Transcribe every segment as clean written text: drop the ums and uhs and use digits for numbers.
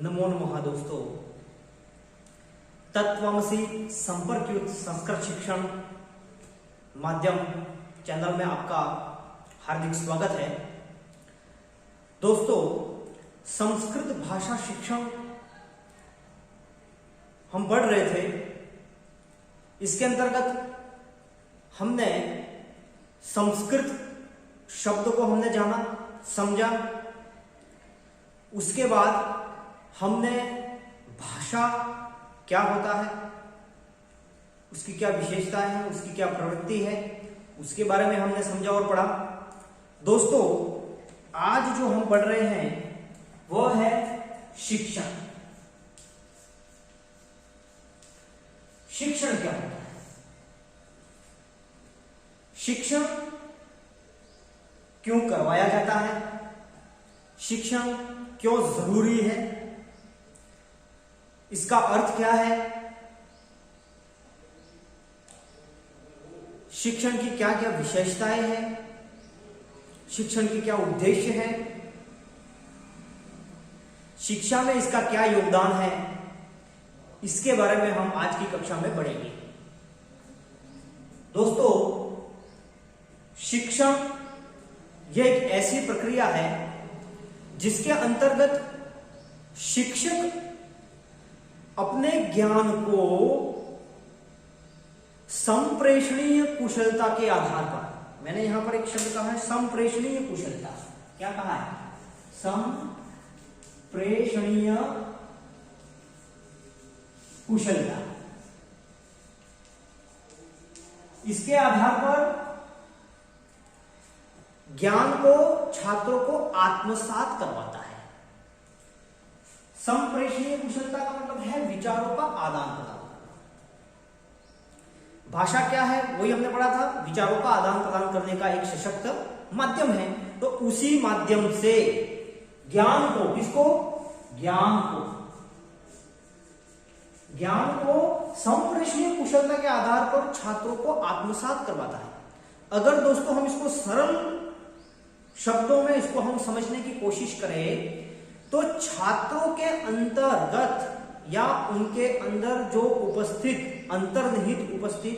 नमो नमः दोस्तों। तत्वमसि संपर्क युक्त संस्कृत शिक्षण माध्यम चैनल में आपका हार्दिक स्वागत है। दोस्तों, संस्कृत भाषा शिक्षण हम पढ़ रहे थे। इसके अंतर्गत हमने संस्कृत शब्द को हमने जाना, समझा। उसके बाद हमने भाषा क्या होता है, उसकी क्या विशेषताएं हैं, उसकी क्या प्रवृत्ति है, उसके बारे में हमने समझा और पढ़ा। दोस्तों, आज जो हम पढ़ रहे हैं वह है शिक्षण। शिक्षण क्या होता है? शिक्षण क्यों करवाया जाता है? शिक्षण क्यों जरूरी है? इसका अर्थ क्या है? शिक्षण की क्या क्या विशेषताएं हैं? शिक्षण की क्या उद्देश्य है? शिक्षा में इसका क्या योगदान है? इसके बारे में हम आज की कक्षा में पढ़ेंगे। दोस्तों, शिक्षण यह एक ऐसी प्रक्रिया है जिसके अंतर्गत शिक्षक अपने ज्ञान को संप्रेषणीय कुशलता के आधार पर, मैंने यहां पर एक शब्द कहा है संप्रेषणीय कुशलता। क्या कहा है? संप्रेषणीय कुशलता। इसके आधार पर ज्ञान को छात्रों को आत्मसात करवाता है। संप्रेषणीय कुशलता का मतलब है विचारों का आदान प्रदान। भाषा क्या है वही हमने पढ़ा था, विचारों का आदान प्रदान करने का एक सशक्त माध्यम है। तो उसी माध्यम से ज्ञान को, किसको? ज्ञान को संप्रेषणीय कुशलता के आधार पर छात्रों को आत्मसात करवाता है। अगर दोस्तों हम इसको सरल शब्दों में इसको हम समझने की कोशिश करें तो छात्रों के अंतर्गत या उनके अंदर जो उपस्थित, अंतर्निहित उपस्थित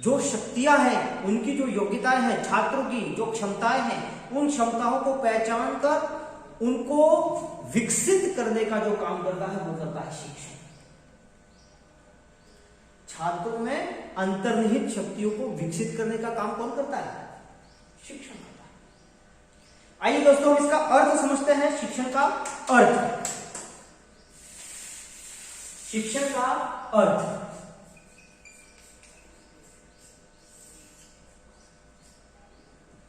जो शक्तियां हैं, उनकी जो योग्यताएं हैं, छात्रों की जो क्षमताएं हैं, उन क्षमताओं को पहचान कर उनको विकसित करने का जो काम करता है वो करता है शिक्षण। छात्रों में अंतर्निहित शक्तियों को विकसित करने का काम कौन करता है? शिक्षण करता है। आइए दोस्तों, हम इसका अर्थ समझते हैं। शिक्षण का अर्थ, शिक्षण का अर्थ।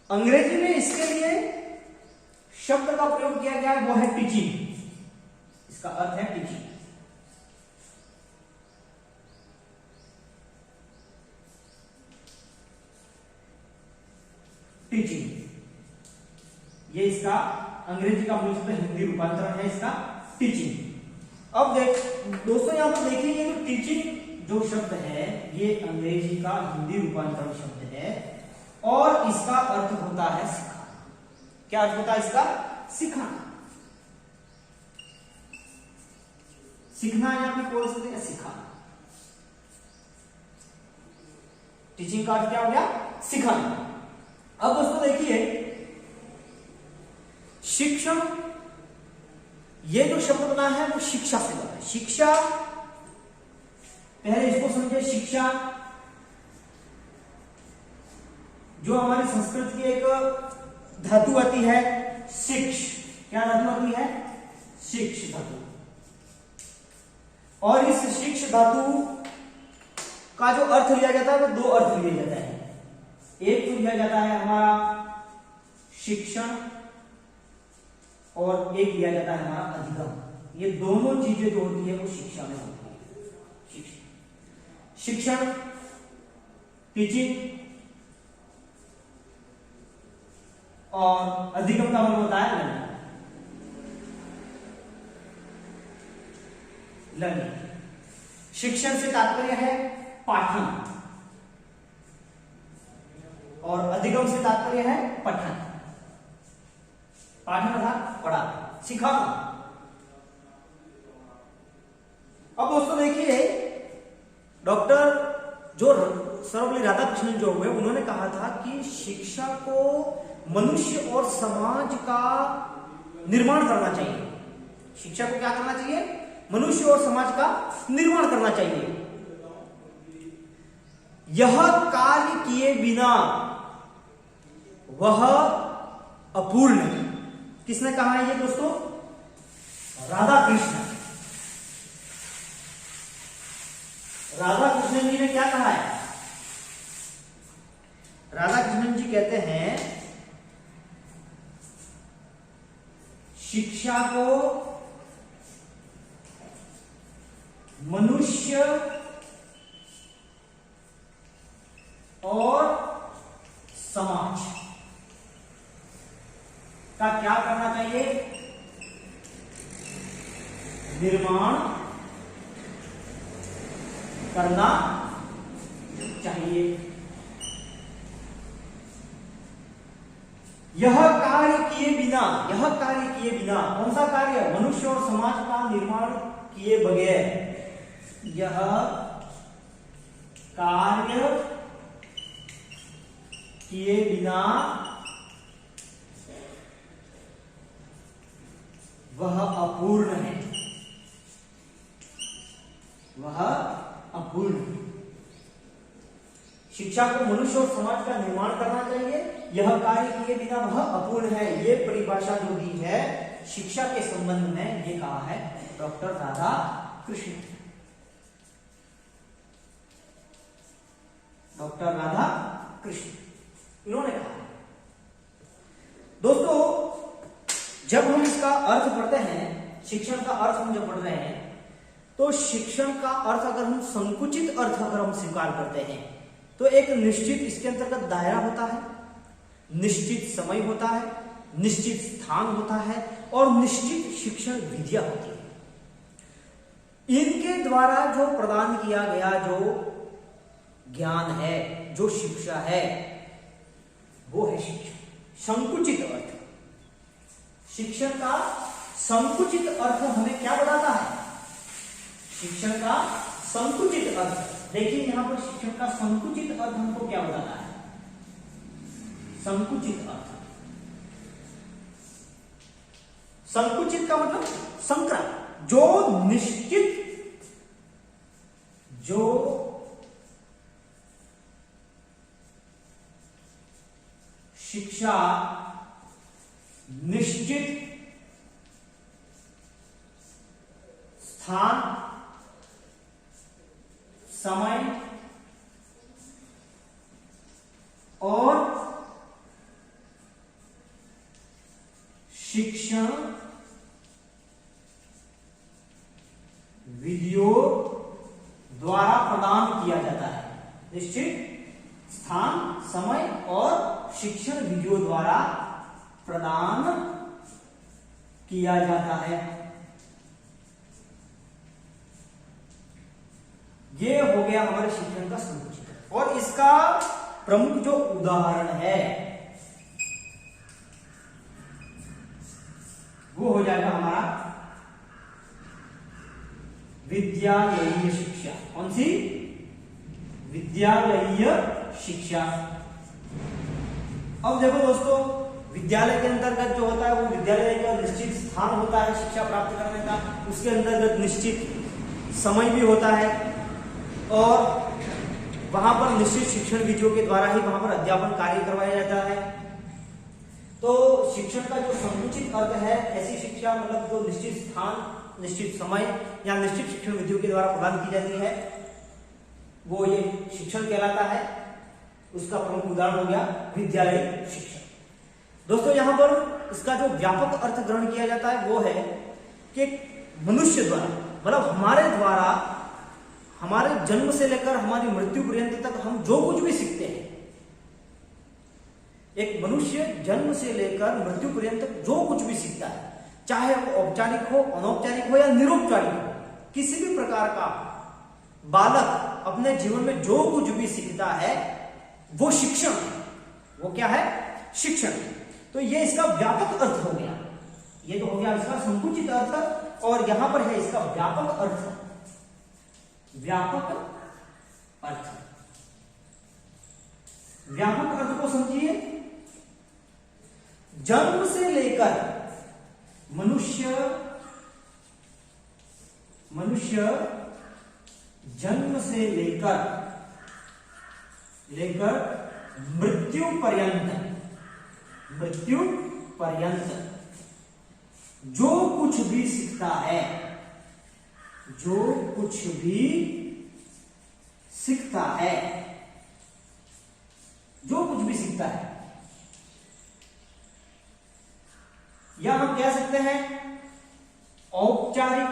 अंग्रेजी में इसके लिए शब्द का प्रयोग किया गया है, वो है टीचिंग। इसका अर्थ है टीचिंग। टीचिंग, ये इसका अंग्रेजी का मूल शब्द, हिंदी रूपांतरण है इसका टीचिंग। अब दोस्तों यहां पर देखिए, ये टीचिंग जो शब्द है ये अंग्रेजी का हिंदी रूपांतरण शब्द है और इसका अर्थ होता है सिखाना। क्या अर्थ होता है इसका? सिखाना। सीखना यहां पे बोल सकते हैं सिखाना। टीचिंग का अर्थ क्या हो गया? सिखाना। अब दोस्तों देखिए, शिक्षण, ये जो शब्द बना है वो शिक्षा से बना है। शिक्षा, पहले इसको समझे। शिक्षा जो हमारी संस्कृत की एक धातु आती है, शिक्ष। क्या धातु आती है? शिक्ष धातु। और इस शिक्ष धातु का जो अर्थ लिया जाता है वो दो अर्थ लिए जाते हैं। एक तो लिया जाता है हमारा शिक्षण और एक लिया जाता है हमारा अधिगम। ये दोनों चीजें जो होती है वो शिक्षा में होती है। शिक्षण, टीचिंग, और अधिगम का मतलब होता है लर्निंग। शिक्षण से तात्पर्य है पाठन और अधिगम से तात्पर्य है पठन। पाठन अर्थात पढ़ाना, सिखाना। अब दोस्तों देखिए, डॉक्टर जो सर्वपल्ली राधाकृष्णन जो हुए, उन्होंने कहा था कि शिक्षा को मनुष्य और समाज का निर्माण करना चाहिए। शिक्षा को क्या करना चाहिए? मनुष्य और समाज का निर्माण करना चाहिए। यह कार्य किए बिना वह अपूर्ण है। किसने कहा है ये दोस्तों? राधाकृष्णन। राधाकृष्णन जी ने क्या कहा है? राधाकृष्णन जी कहते हैं शिक्षा को मनुष्य और समाज का क्या करना चाहिए? निर्माण करना चाहिए। यह कार्य किए बिना कौन सा कार्य? मनुष्य और समाज का निर्माण किए बगैर यह कार्य किए बिना वह अपूर्ण है। वह अपूर्ण है। शिक्षा को मनुष्य और समाज का निर्माण करना चाहिए, यह कार्य किए बिना वह अपूर्ण है। ये परिभाषा जो दी है शिक्षा के संबंध में, ये कहा है डॉक्टर राधाकृष्ण। डॉक्टर राधाकृष्ण इन्होंने कहा। दोस्तों, जब हम इसका अर्थ पढ़ते हैं, शिक्षण का अर्थ हम जब पढ़ रहे हैं, तो शिक्षण का अर्थ अगर हम संकुचित अर्थ अगर हम स्वीकार करते हैं, तो एक निश्चित इसके अंतर्गत दायरा होता है, निश्चित समय होता है, निश्चित स्थान होता है और निश्चित शिक्षण विधियां होती है। इनके द्वारा जो प्रदान किया गया जो ज्ञान है, जो शिक्षा है, वो है शिक्षण। संकुचित अर्थ, शिक्षण का संकुचित अर्थ हमें क्या बताता है? शिक्षण का संकुचित अर्थ। देखिए यहां पर शिक्षण का संकुचित अर्थ हमको क्या बताता है? संकुचित अर्थ, संकुचित का मतलब संक्रमण, जो निश्चित, जो शिक्षा निश्चित स्थान, समय और शिक्षण विधियों द्वारा प्रदान किया जाता है। निश्चित स्थान, समय और शिक्षण विधियों द्वारा प्रदान किया जाता है। ये हो गया हमारे शिक्षण का संकुचित। और इसका प्रमुख जो उदाहरण है वो हो जाएगा हमारा विद्यालयीय शिक्षा। कौन सी? विद्यालयीय शिक्षा। अब देखो दोस्तों, विद्यालय के अंतर्गत जो होता है वो विद्यालय का निश्चित स्थान होता है शिक्षा प्राप्त करने का, उसके अंतर्गत निश्चित समय भी होता है और वहां पर निश्चित शिक्षण विधियों के द्वारा ही वहां पर अध्यापन कार्य करवाया जाता है। तो शिक्षण का जो संकुचित अर्थ है, ऐसी शिक्षा मतलब जो निश्चित स्थान, निश्चित समय या निश्चित शिक्षण विधियों के द्वारा प्रदान की जाती है, वो ये शिक्षण कहलाता है। उसका प्रमुख उदाहरण हो गया विद्यालय शिक्षा। दोस्तों, यहां पर इसका जो व्यापक अर्थ ग्रहण किया जाता है वो है कि मनुष्य द्वारा, मतलब हमारे द्वारा, हमारे जन्म से लेकर हमारी मृत्यु पर्यंत तक हम जो कुछ भी सीखते हैं, एक मनुष्य जन्म से लेकर मृत्यु पर्यंत जो कुछ भी सीखता है, चाहे वो औपचारिक हो, अनौपचारिक हो या निरौपचारिक हो, किसी भी प्रकार का बालक अपने जीवन में जो कुछ भी सीखता है वो शिक्षण। वो क्या है? शिक्षण। तो ये इसका व्यापक अर्थ हो गया। ये तो हो गया इसका संकुचित अर्थ, और यहां पर है इसका व्यापक अर्थ। व्यापक अर्थ। व्यापक अर्थ को समझिए, जन्म से लेकर मनुष्य जन्म से लेकर मृत्यु पर्यंत जो कुछ भी सीखता है, या हम कह सकते हैं औपचारिक,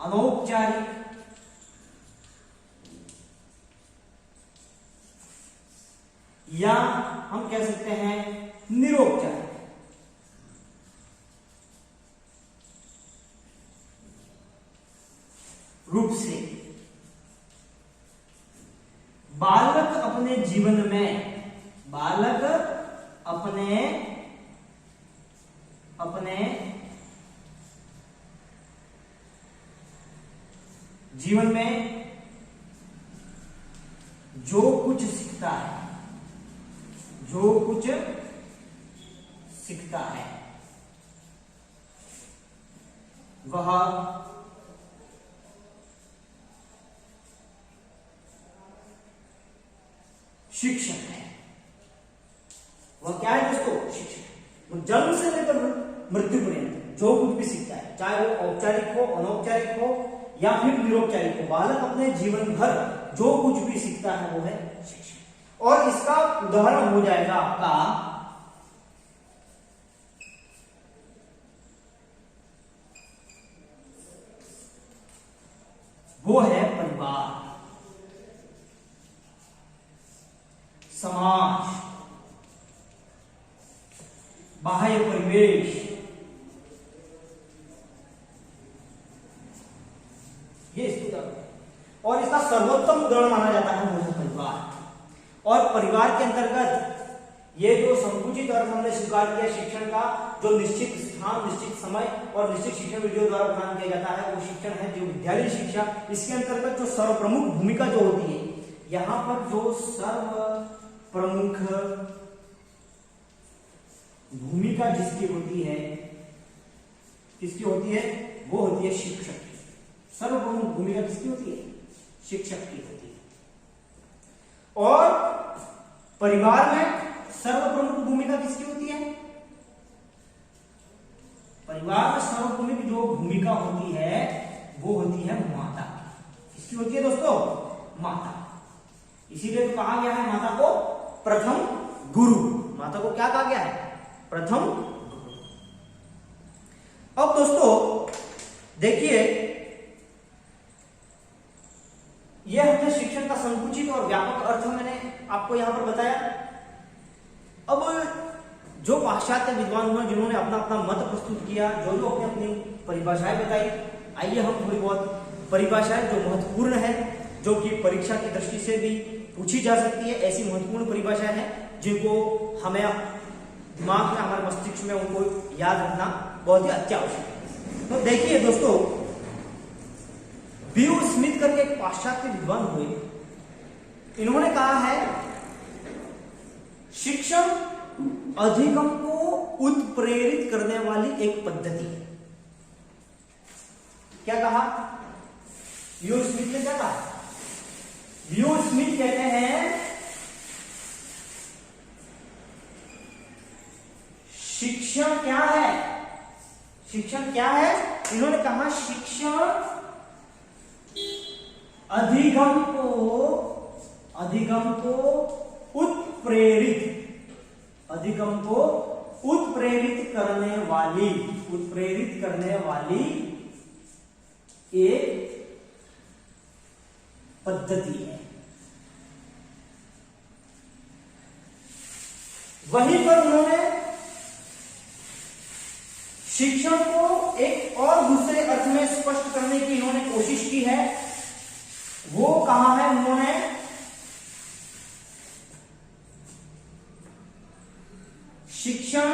अनौपचारिक, या हम कह सकते हैं निरौपचारिक। रूप से बालक अपने जीवन में, अपने जीवन में जो कुछ सीखता है वह शिक्षण है। वह क्या है दोस्तों? शिक्षण। जन्म से लेकर मृत्यु पर्यंत जो कुछ भी सीखता है, चाहे वो औपचारिक हो, अनौपचारिक हो या फिर निरौपचारिक हो, बालक अपने जीवन भर जो कुछ भी सीखता है वो है शिक्षण। और इसका उदाहरण हो जाएगा आपका वो है परिवार, समाज, बाह्य परिवेश, ये इसका और इसका सर्वोत्तम उदाहरण माना जाता है वो है परिवार। और परिवार के अंतर्गत ये जो संकुचित अर्थ हमने स्वीकार किया शिक्षण का, जो निश्चित स्थान, निश्चित समय और निश्चित शिक्षण वीडियो द्वारा प्रदान किया जाता है, वो शिक्षण है जो विद्यालय शिक्षा। इसके अंतर्गत जो सर्व प्रमुख भूमिका जो होती है, यहां पर जो सर्व प्रमुख भूमिका जिसकी होती है, किसकी होती है? वो होती है शिक्षक की। सर्व प्रमुख भूमिका किसकी होती है? शिक्षक की होती है। और परिवार में सर्व प्रमुख भूमिका किसकी होती है? परिवार में सर्व प्रमुख जो भूमिका होती है वो होती है माता की। किसकी होती है दोस्तों? माता। इसीलिए तो कहा गया है माता को प्रथम गुरु। माता को क्या कहा गया है? प्रथम गुरु। अब दोस्तों देखिए, यह हमने शिक्षण का संकुचित और व्यापक अर्थ मैंने आपको यहां पर बताया। अब जो पाश्चात्य विद्वान हुए जिन्होंने अपना अपना मत प्रस्तुत किया, जो अपनी अपनी परिभाषाएं बताई, आइए हम थोड़ी बहुत परिभाषाएं जो महत्वपूर्ण है, जो कि परीक्षा की दृष्टि से भी पूछी जा सकती है, ऐसी महत्वपूर्ण परिभाषाएं हैं जिनको हमें दिमाग में, हमारे मस्तिष्क में उनको याद रखना बहुत ही अत्यावश्यक है। तो देखिए दोस्तों, बीयू स्मिथ करके एक पाश्चात्य विद्वान हुए, इन्होंने कहा है शिक्षण अधिगम को उत्प्रेरित करने वाली एक पद्धति है। क्या कहा? बीयू स्मिथ ने क्या कहा? बीयू स्मिथ कहते हैं शिक्षण क्या है? शिक्षण क्या है? इन्होंने कहा शिक्षण अधिगम को उत्प्रेरित करने वाली एक पद्धति है। वहीं पर उन्होंने शिक्षण को एक और दूसरे अर्थ में स्पष्ट करने की इन्होंने कोशिश की है। वो कहा है उन्होंने शिक्षण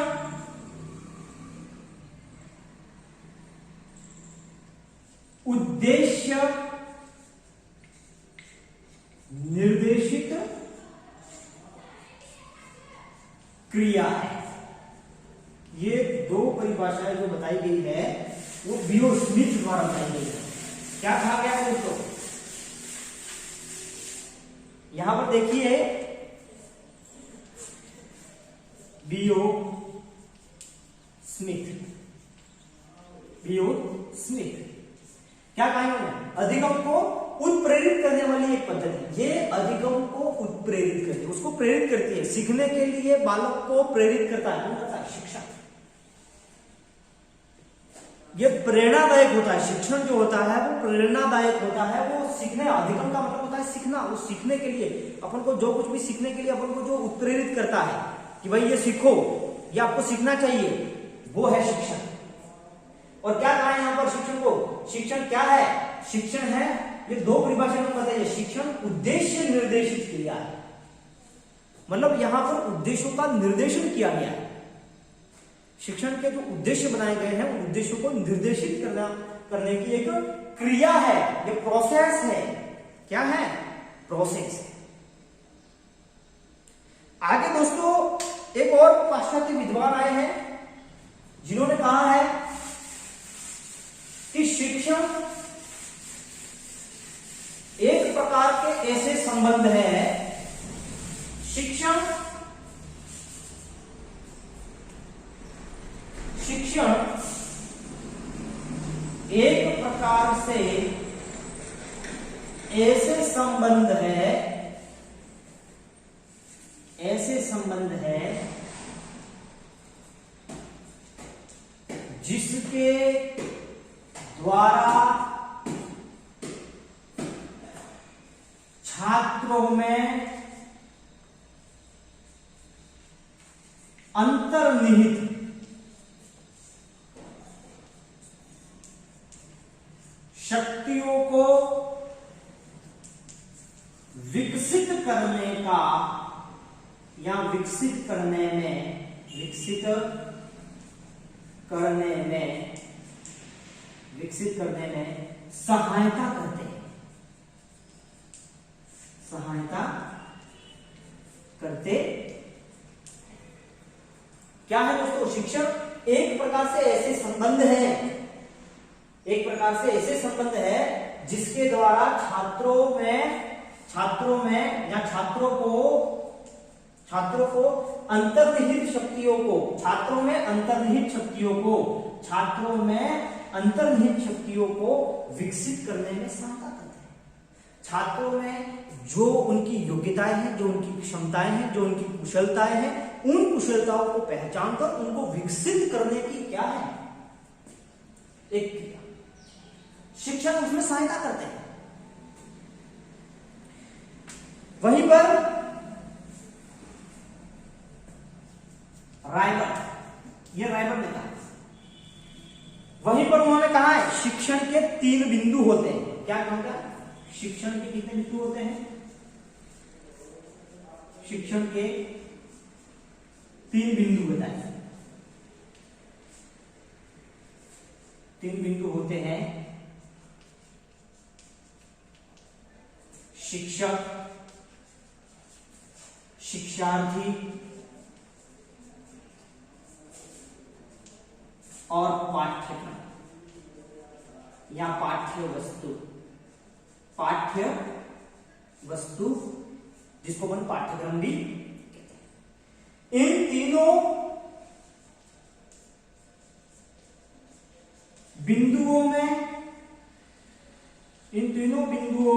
क्रिया है। ये दो परिभाषाएं जो बताई गई है वो बीओ स्मिथ द्वारा बताई गई है। क्या कहा गया है दोस्तों, यहां पर देखिए बीओ स्मिथ क्या कहा इन्होंने, अधिगम को उत्प्रेरित करने वाली एक पद्धति। ये अधिगम को उत्प्रेरित करती है, उसको प्रेरित करती है, सीखने के लिए बालक को प्रेरित करता है। कौन करता है, शिक्षक। ये प्रेरणादायक होता है, शिक्षण जो होता है वो प्रेरणादायक होता है। वो सीखने, अधिगम का मतलब होता है सीखना। वो सीखने के लिए अपन को जो कुछ भी सीखने के लिए अपन को जो उत्प्रेरित करता है कि भाई ये सीखो, ये आपको सीखना चाहिए, वो है शिक्षण। और क्या कहा है यहां पर शिक्षण को, शिक्षण क्या है, शिक्षण है, ये दो परिभाषा में बताइए, शिक्षण उद्देश्य निर्देशित क्रिया है। मतलब यहां पर उद्देश्यों का निर्देशन किया गया है। शिक्षण के जो उद्देश्य बनाए गए हैं उन उद्देश्यों को निर्देशित करने की एक क्रिया है, ये प्रोसेस है। क्या है, प्रोसेस है। आगे दोस्तों एक और पाश्चात्य विद्वान आए हैं जिन्होंने कहा है कि शिक्षण एक प्रकार के ऐसे संबंध है, शिक्षण एक प्रकार से ऐसे संबंध है जिसके द्वारा छात्रों में अंतर्निहित शक्तियों को विकसित करने का या विकसित करने में सहायता करते। क्या है दोस्तों, शिक्षण एक प्रकार से ऐसे संबंध है जिसके द्वारा छात्रों को अंतर्निहित शक्तियों को विकसित करने में सहायता करते हैं। छात्रों में जो उनकी योग्यताएं हैं, जो उनकी क्षमताएं हैं, जो उनकी कुशलताएं हैं, उन कुशलताओं को पहचान कर उनको विकसित करने की क्या है, एक क्रिया। शिक्षण उसमें सहायता करते हैं। वहीं पर रायबर्ट ने कहा, वहीं पर उन्होंने कहा है शिक्षण के 3 बिंदु होते हैं। क्या कहता है, शिक्षण के कितने बिंदु होते हैं, शिक्षण के 3 बिंदु बताए। 3 बिंदु होते हैं, शिक्षक, शिक्षार्थी और पाठ्यक्रम या पाठ्य वस्तु जिसको अपन पाठ्यक्रम भी कहते हैं। इन तीनों बिंदुओं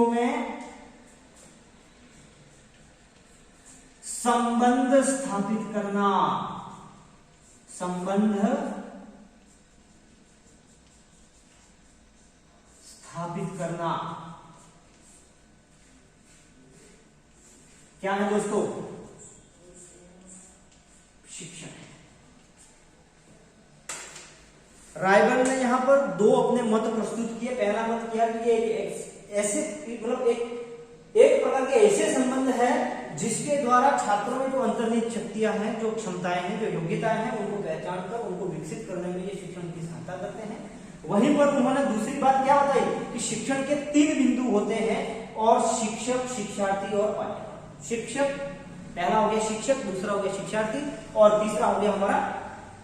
में संबंध स्थापित करना, क्या है दोस्तों, शिक्षण है। रायबर्ट ने यहां पर 2 अपने मत प्रस्तुत किए। पहला मत किया कि एक प्रकार के ऐसे संबंध है जिसके द्वारा छात्रों में जो अंतर्निहित शक्तियां हैं, जो क्षमताएं हैं, जो योग्यताएं हैं, उनको पहचान कर उनको विकसित करने में ये शिक्षण की सहायता करते हैं। वहीं पर उन्होंने दूसरी बात क्या बताई कि शिक्षण के 3 बिंदु होते हैं, और शिक्षक, शिक्षार्थी और पाठ्यक्रम। शिक्षक पहला हो गया शिक्षक, दूसरा हो गया शिक्षार्थी और तीसरा हो गया हमारा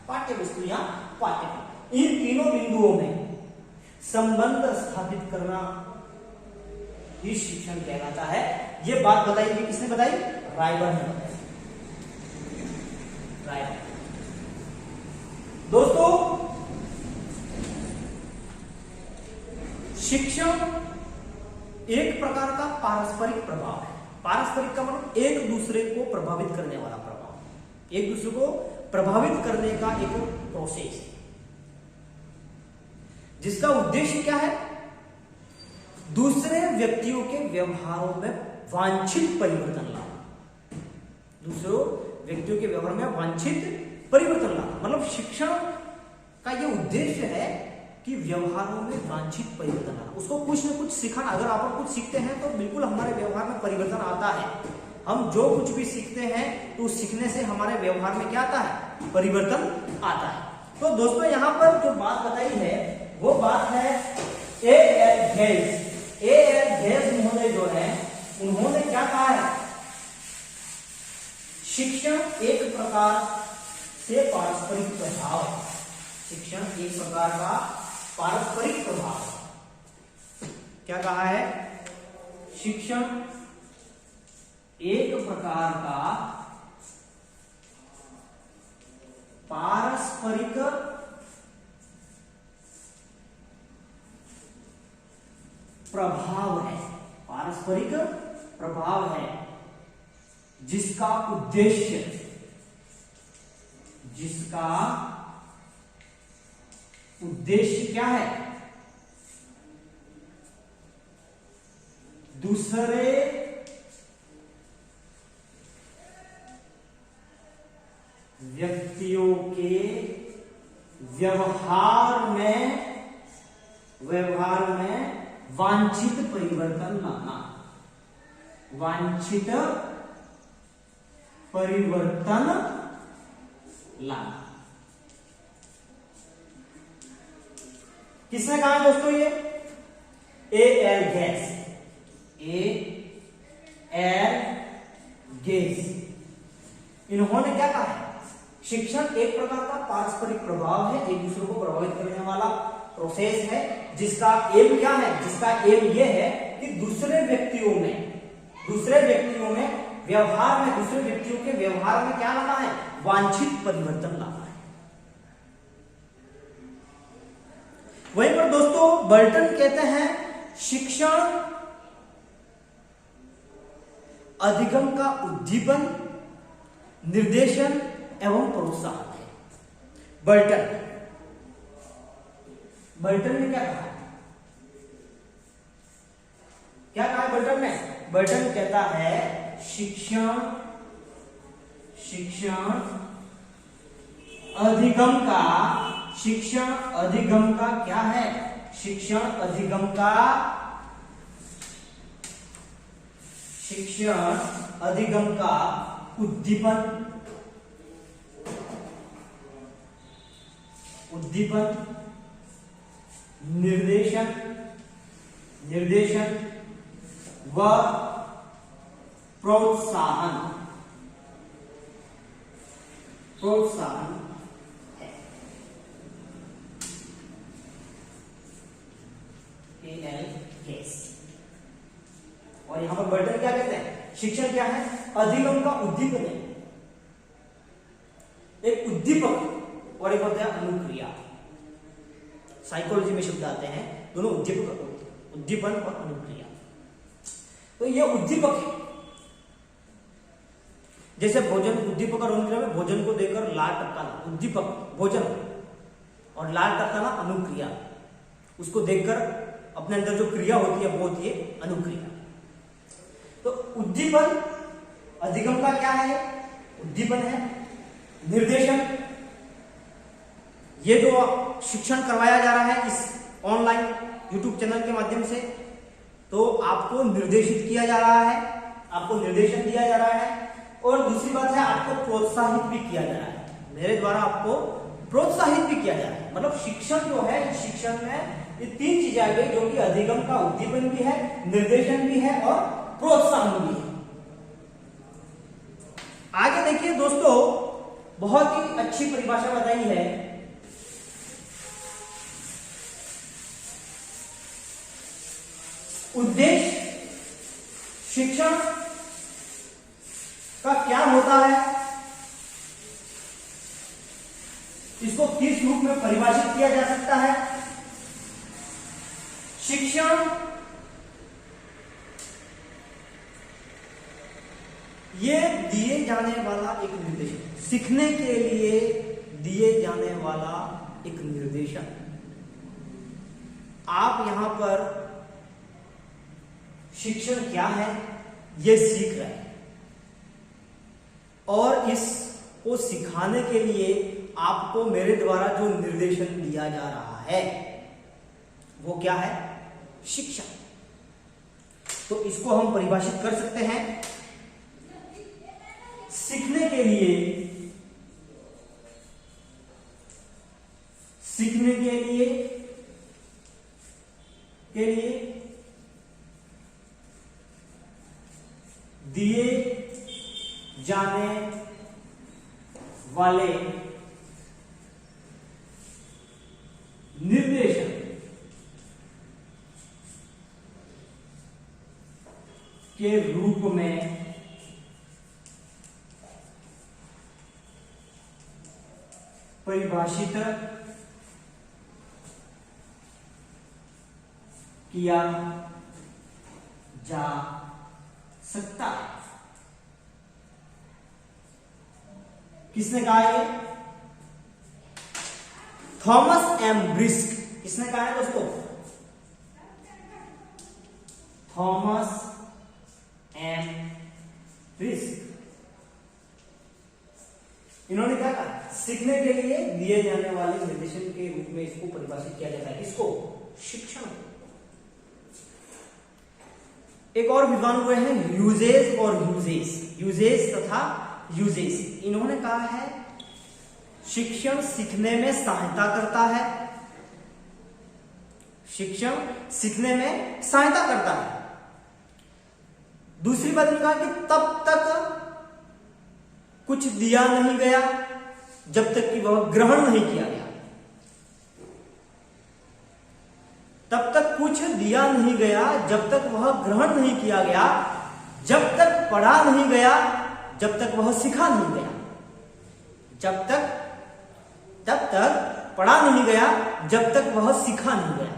पाठ्य वस्तु या पाठ्यक्रम। इन तीनों बिंदुओं में संबंध स्थापित करना ही शिक्षण कहलाता है। ये बात बताई थी, किसने बताई? रायबर्ग ने बताई। रायबर्ग। दोस्तों, शिक्षण एक प्रकार का पारस्परिक प्रभाव है। पारस्परिक का मतलब एक दूसरे को प्रभावित करने वाला प्रभाव, एक दूसरे को प्रभावित करने का एक प्रोसेस है, जिसका उद्देश्य क्या है? दूसरे व्यक्तियों के व्यवहारों में वांछित परिवर्तन लाना। दूसरों व्यक्तियों के व्यवहार में वांछित परिवर्तन लाना, मतलब शिक्षण का यह उद्देश्य है कि व्यवहारों में वांछित परिवर्तन लाना, उसको कुछ न कुछ सिखाना। अगर आप कुछ सीखते हैं तो बिल्कुल हमारे व्यवहार में परिवर्तन आता है। हम जो कुछ भी सीखते हैं तो सीखने से हमारे व्यवहार में क्या आता है? परिवर्तन आता है। तो दोस्तों, यहां पर जो बात बताई है वो बात है ए.एल. गेल्स। ए.एल. गेल्स उन्होंने जो है, उन्होंने क्या कहा है? शिक्षण एक प्रकार से पारस्परिक प्रभाव है। शिक्षण एक प्रकार का पारस्परिक प्रभाव। क्या कहा है? शिक्षण एक प्रकार का पारस्परिक प्रभाव है। पारस्परिक प्रभाव है जिसका उद्देश्य क्या है? दूसरे व्यक्तियों के व्यवहार में वांछित परिवर्तन लाना। वांछित परिवर्तन लाना। किसने कहा है दोस्तों? ये ए.एल. गेल्स। ए.एल. गेल्स, इन्होंने क्या कहा है? शिक्षण एक प्रकार का पारस्परिक प्रभाव है, एक दूसरे को प्रभावित करने वाला प्रोसेस है, जिसका एम क्या है? जिसका एम यह है कि दूसरे व्यक्तियों में व्यवहार में, दूसरे व्यक्तियों के व्यवहार में क्या लाना है? वांछित परिवर्तन लाना है। वहीं पर दोस्तों बर्टन कहते हैं शिक्षण अधिगम का उद्दीपन, निर्देशन एवं प्रोत्साहन है। बर्टन ने क्या कहा? क्या कहा बर्टन ने? बर्टन कहता है शिक्षण अधिगम का क्या है? शिक्षण अधिगम का उद्दीपन, निर्देशन व प्रोत्साहन है। ए.एल. गेल्स। और यहां पर बर्टन क्या कहते हैं? शिक्षण क्या है? अधिगम का उद्दीपन है, एक उद्दीपक और एक होता है अनुक्रिया। साइकोलॉजी में शब्द आते हैं दोनों, उद्दीपन और अनुक्रिया। तो यह उद्दीपक है। जैसे भोजन, उद्दीपक और अनुक्रिया में भोजन को देकर लार टपकाना उद्दीपक भोजन, और लार टपकाना अनुक्रिया। उसको देखकर अपने अंदर जो क्रिया होती है वो होती है अनुक्रिया। तो उद्दीपन, अधिगम का क्या है? उद्दीपन है। निर्देशन, ये जो शिक्षण करवाया जा रहा है इस ऑनलाइन YouTube चैनल के माध्यम से, तो आपको निर्देशित किया जा रहा है, आपको निर्देशन दिया जा रहा है। और दूसरी बात है, आपको प्रोत्साहित भी किया जा रहा है। मेरे द्वारा आपको प्रोत्साहित भी किया जा रहा है। मतलब शिक्षण जो है, शिक्षण में ये तीन चीजें आ गई, जो कि अधिगम का उद्दीपन भी है, निर्देशन भी है और प्रोत्साहन भी है। देखिए दोस्तों, बहुत ही अच्छी परिभाषा बताई है। उद्देश्य शिक्षण का क्या होता है, इसको किस रूप में परिभाषित किया जा सकता है। शिक्षण ये दिए जाने वाला एक निर्देशन, सीखने के लिए दिए जाने वाला एक निर्देशन। आप यहां पर शिक्षण क्या है ये सीख रहे हैं, और इसको सिखाने के लिए आपको मेरे द्वारा जो निर्देशन दिया जा रहा है वो क्या है, शिक्षा। तो इसको हम परिभाषित कर सकते हैं, सीखने के लिए दिए जाने वाले निर्देशन के रूप में परिभाषित किया जा सकता है। किसने कहा है? Thomas M Brisk. किसने कहा है दोस्तों? Thomas M Brisk. इन्होंने क्या कहा? सीखने के लिए दिए जाने वाले निर्देशन के रूप में इसको परिभाषित किया जाता है। इसको शिक्षण। एक और विद्वान हुए हैं यूजेस और यूजेस तथा यूजेस। इन्होंने कहा है शिक्षण सीखने में सहायता करता है, शिक्षण सीखने में सहायता करता है। दूसरी बात इन्होंने कहा कि तब तक कुछ दिया नहीं गया जब तक कि वह ग्रहण नहीं किया गया। तब तक कुछ दिया नहीं गया जब तक वह ग्रहण नहीं किया गया, जब तक पढ़ा नहीं गया जब तक वह सीखा नहीं गया। तब तक पढ़ा नहीं गया जब तक वह सीखा नहीं गया।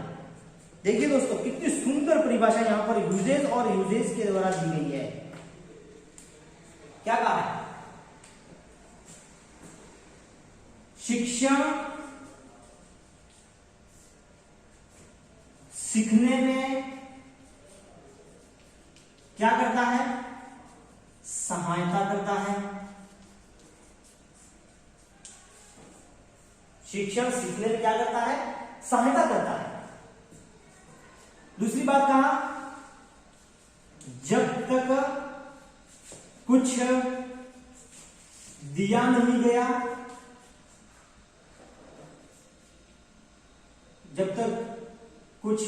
देखिए दोस्तों, कितनी सुंदर परिभाषा यहां पर यूजेस और यूजेस के द्वारा दी गई है। क्या कहा है? शिक्षण सीखने में क्या करता है? सहायता करता है। शिक्षण सीखने में क्या करता है? सहायता करता है। दूसरी बात कहा, जब तक कुछ दिया नहीं गया, जब तक कुछ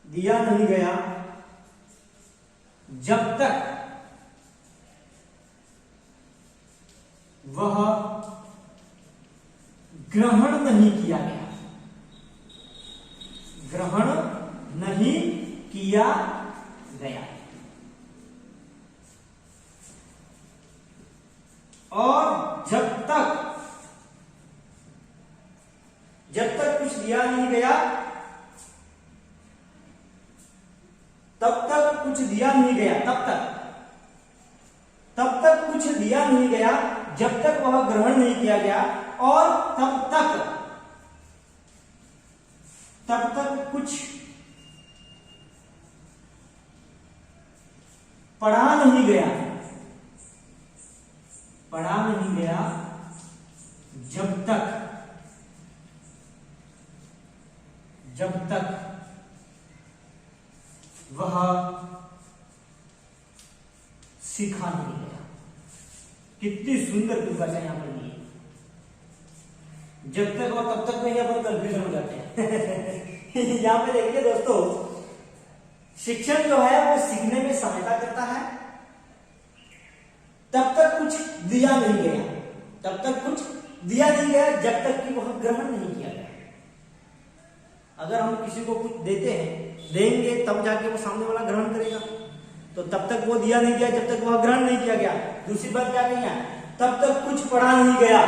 दिया नहीं गया, जब तक वह ग्रहण नहीं किया गया, ग्रहण नहीं किया गया। और जब तक कुछ दिया नहीं गया, तब तक कुछ दिया नहीं गया, तब तक कुछ दिया नहीं गया जब तक वह ग्रहण नहीं किया गया, और तब तक कुछ पढ़ा नहीं गया, जब तक वह सीखा नहीं गया। कितनी सुंदर परिभाषा यहां पर दी है। जब तक और तब तक में ही अपन कंफ्यूजन हो जाते हैं। यहां पे देखिए दोस्तों, शिक्षण जो है वो सीखने में सहायता करता है, तब तक कुछ दिया नहीं गया, तब तक कुछ दिया नहीं गया जब तक कि वह ग्रहण नहीं किया गया। अगर हम किसी को कुछ देते हैं, देंगे तब जाके वो सामने वाला ग्रहण करेगा, तो तब तक वो दिया नहीं गया जब तक वह ग्रहण नहीं किया गया। दूसरी बात क्या कही है, तब तक कुछ पढ़ा नहीं गया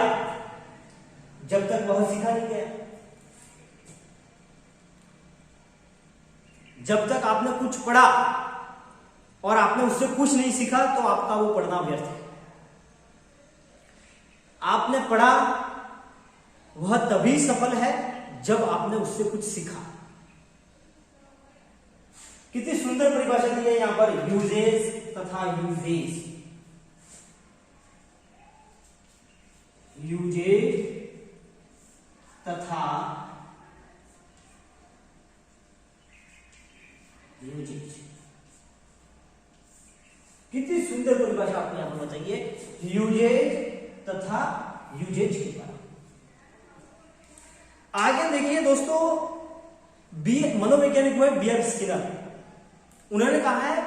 जब तक वह सीखा नहीं गया। जब तक आपने कुछ पढ़ा और आपने उससे कुछ नहीं सीखा तो आपका वो पढ़ना व्यर्थ है। आपने पढ़ा वह तभी सफल है जब आपने उससे कुछ सीखा। कितनी सुंदर परिभाषा दी है यहां पर, यूजेस तथा यूजेस। यूजेस तथा यूजेस, कितनी सुंदर परिभाषा आपको यहां पर बताइए, यूजेज तथा यूजेज के द्वारा। आगे देखिए दोस्तों, मनोवैज्ञानिक हुए बी.एफ. स्किनर, उन्होंने कहा है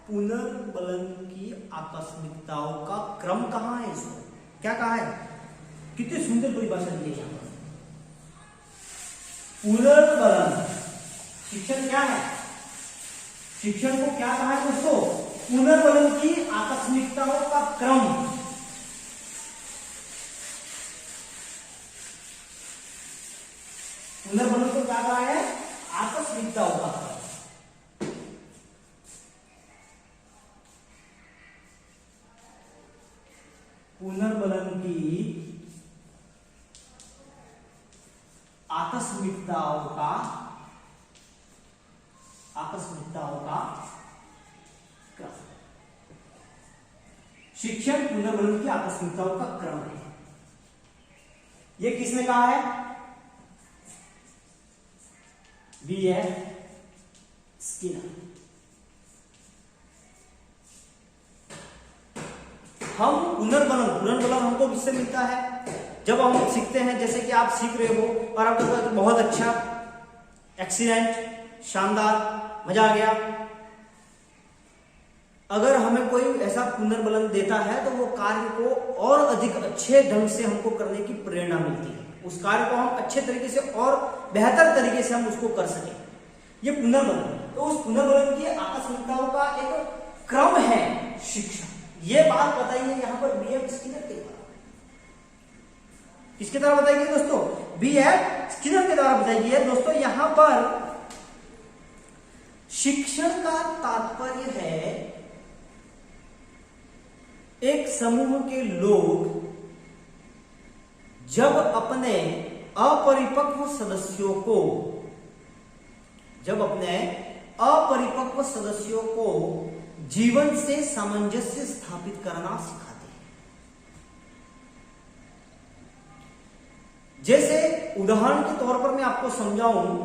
पुनर्बलन की आकस्मिकताओं का क्रम कहां है। इसको क्या कहा है, कितनी सुंदर परिभाषा दी है यहां पर। पुनर्बलन, शिक्षण क्या है, शिक्षण को क्या कहा है दोस्तों, पुनर्बलन की आकस्मिकताओं का क्रम। पुनर्बलन को क्या कहा है, आकस्मिकताओं का क्रम। पुनर्बलन की आकस्मिकताओं का क्रम। शिक्षण पुनर्बलन की आकस्मिकताओं का क्रम है। यह किसने कहा है, बी.एफ. स्किनर। हम पुनर्बलन हमको किससे मिलता है, जब हम सीखते हैं, जैसे कि आप सीख रहे हो और आपको बहुत अच्छा, एक्सीलेंट, शानदार, मजा आ गया। अगर हमें कोई ऐसा पुनर्बलन देता है तो वो कार्य को और अधिक अच्छे ढंग से हमको करने की प्रेरणा मिलती है, उस कार्य को हम अच्छे तरीके से और बेहतर तरीके से हम उसको कर सकें। ये पुनर्बलन, तो उस पुनर्बलन की आकस्मिकताओं का एक क्रम है शिक्षण। ये बात बताइए यहां पर बी.एफ. स्किनर के द्वारा। किसके द्वारा बताइए दोस्तों, बी.एफ. स्किनर के द्वारा बताइए दोस्तों। यहां पर शिक्षण का तात्पर्य है एक समूह के लोग जब अपने अपरिपक्व सदस्यों को जीवन से सामंजस्य स्थापित करना सिखाते हैं। जैसे उदाहरण के तौर पर मैं आपको समझाऊं,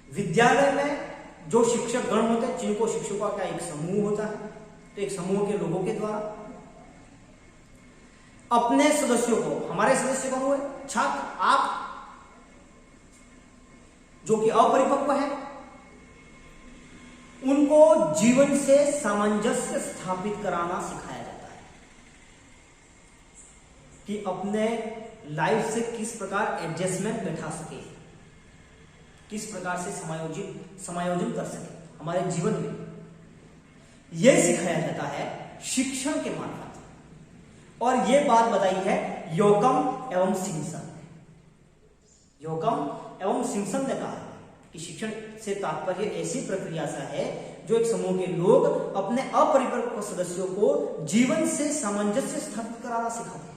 विद्यालय में जो शिक्षक गण होते हैं, जिनको शिक्षकों का एक समूह होता है, तो एक समूह के लोगों के द्वारा अपने सदस्यों को, हमारे सदस्य कौन हुए, छात्र, आप जो कि अपरिपक्व है, उनको जीवन से सामंजस्य स्थापित कराना सिखाया जाता है कि अपने लाइफ से किस प्रकार एडजस्टमेंट बैठा सके, किस प्रकार से समायोजन कर सके हमारे जीवन में। यह सिखाया जाता है शिक्षण के मार्फत। और यह बात बताई है योकम एवं सिम्पसन। योकम एवं सिम्पसन ने कहा कि शिक्षण से तात्पर्य ऐसी प्रक्रिया सा है जो एक समूह के लोग अपने अपरिपक्व सदस्यों को जीवन से सामंजस्य स्थापित कराना सिखाते हैं।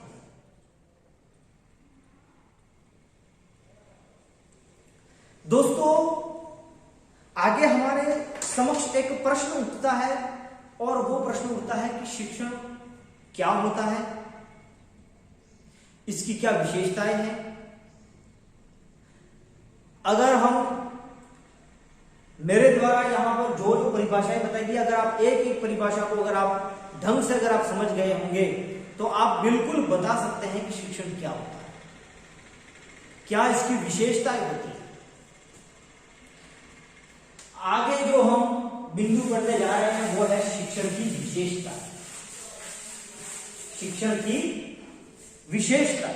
दोस्तों, आगे हमारे समक्ष एक प्रश्न उठता है, और वो प्रश्न उठता है कि शिक्षण क्या होता है, इसकी क्या विशेषताएं हैं। अगर हम मेरे द्वारा यहां पर जो परिभाषाएं बताई गई, अगर आप एक एक परिभाषा को अगर आप ढंग से अगर आप समझ गए होंगे तो आप बिल्कुल बता सकते हैं कि शिक्षण क्या होता है, क्या इसकी विशेषताएं होती है। आगे जो हम बिंदु पढ़ने जा रहे हैं वो है शिक्षण की विशेषता। शिक्षण की विशेषता,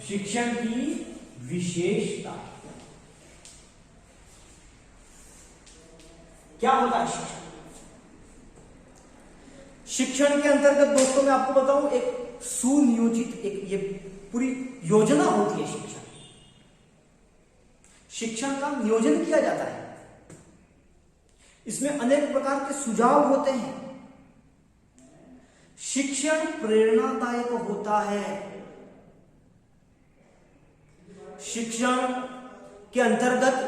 शिक्षण की विशेषता क्या होता है? शिक्षण, शिक्षण के अंतर्गत दोस्तों मैं आपको बताऊं, एक सुनियोजित एक ये पूरी योजना होती है। शिक्षण का नियोजन किया जाता है। इसमें अनेक प्रकार के सुझाव होते हैं। शिक्षण प्रेरणादायक होता है। शिक्षण के अंतर्गत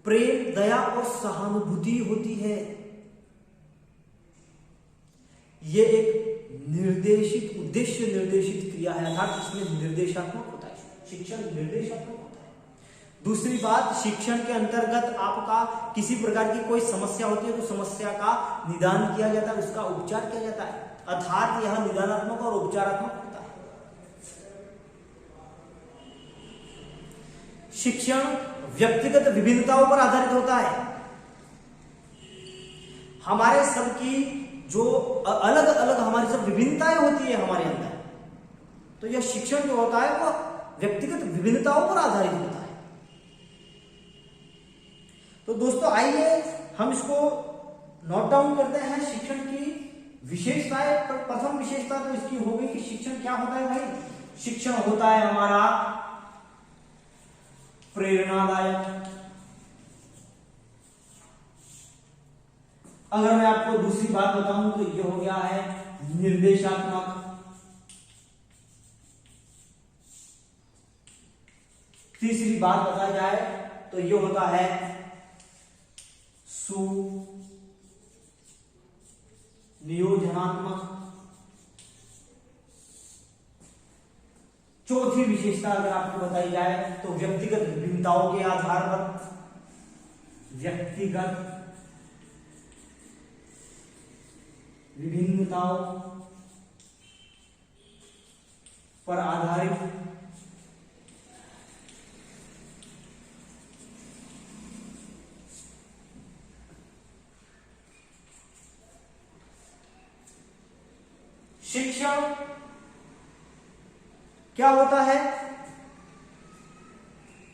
प्रेम, दया और सहानुभूति होती है। यह एक निर्देशित, उद्देश्य निर्देशित क्रिया है, अर्थात इसमें निर्देशात्मक होता है। शिक्षण निर्देशात्मक होता है। दूसरी बात, शिक्षण के अंतर्गत आपका किसी प्रकार की कोई समस्या होती है तो समस्या का निदान किया जाता है, उसका उपचार किया जाता है, अर्थात यह निदानात्मक और उपचारात्मक होता है। शिक्षण व्यक्तिगत विभिन्नताओं पर आधारित होता है। हमारे सबकी जो अलग अलग हमारी सब विभिन्नताएं होती है हमारे अंदर, तो यह शिक्षण जो होता है वो व्यक्तिगत विभिन्नताओं पर आधारित होता है। तो दोस्तों आइए हम इसको नोट डाउन करते हैं। शिक्षण की विशेषताएं, प्रथम विशेषता तो इसकी होगी कि शिक्षण क्या होता है भाई? शिक्षण होता है हमारा प्रेरणादायक। अगर मैं आपको दूसरी बात बताऊं तो ये हो गया है निर्देशात्मक। तीसरी बात बताई जाए तो ये होता है सुनियोजनात्मक। चौथी विशेषता अगर आपको बताई जाए तो व्यक्तिगत विभिन्नताओं के आधार पर, व्यक्तिगत विभिन्नताओं पर आधारित शिक्षण क्या होता है?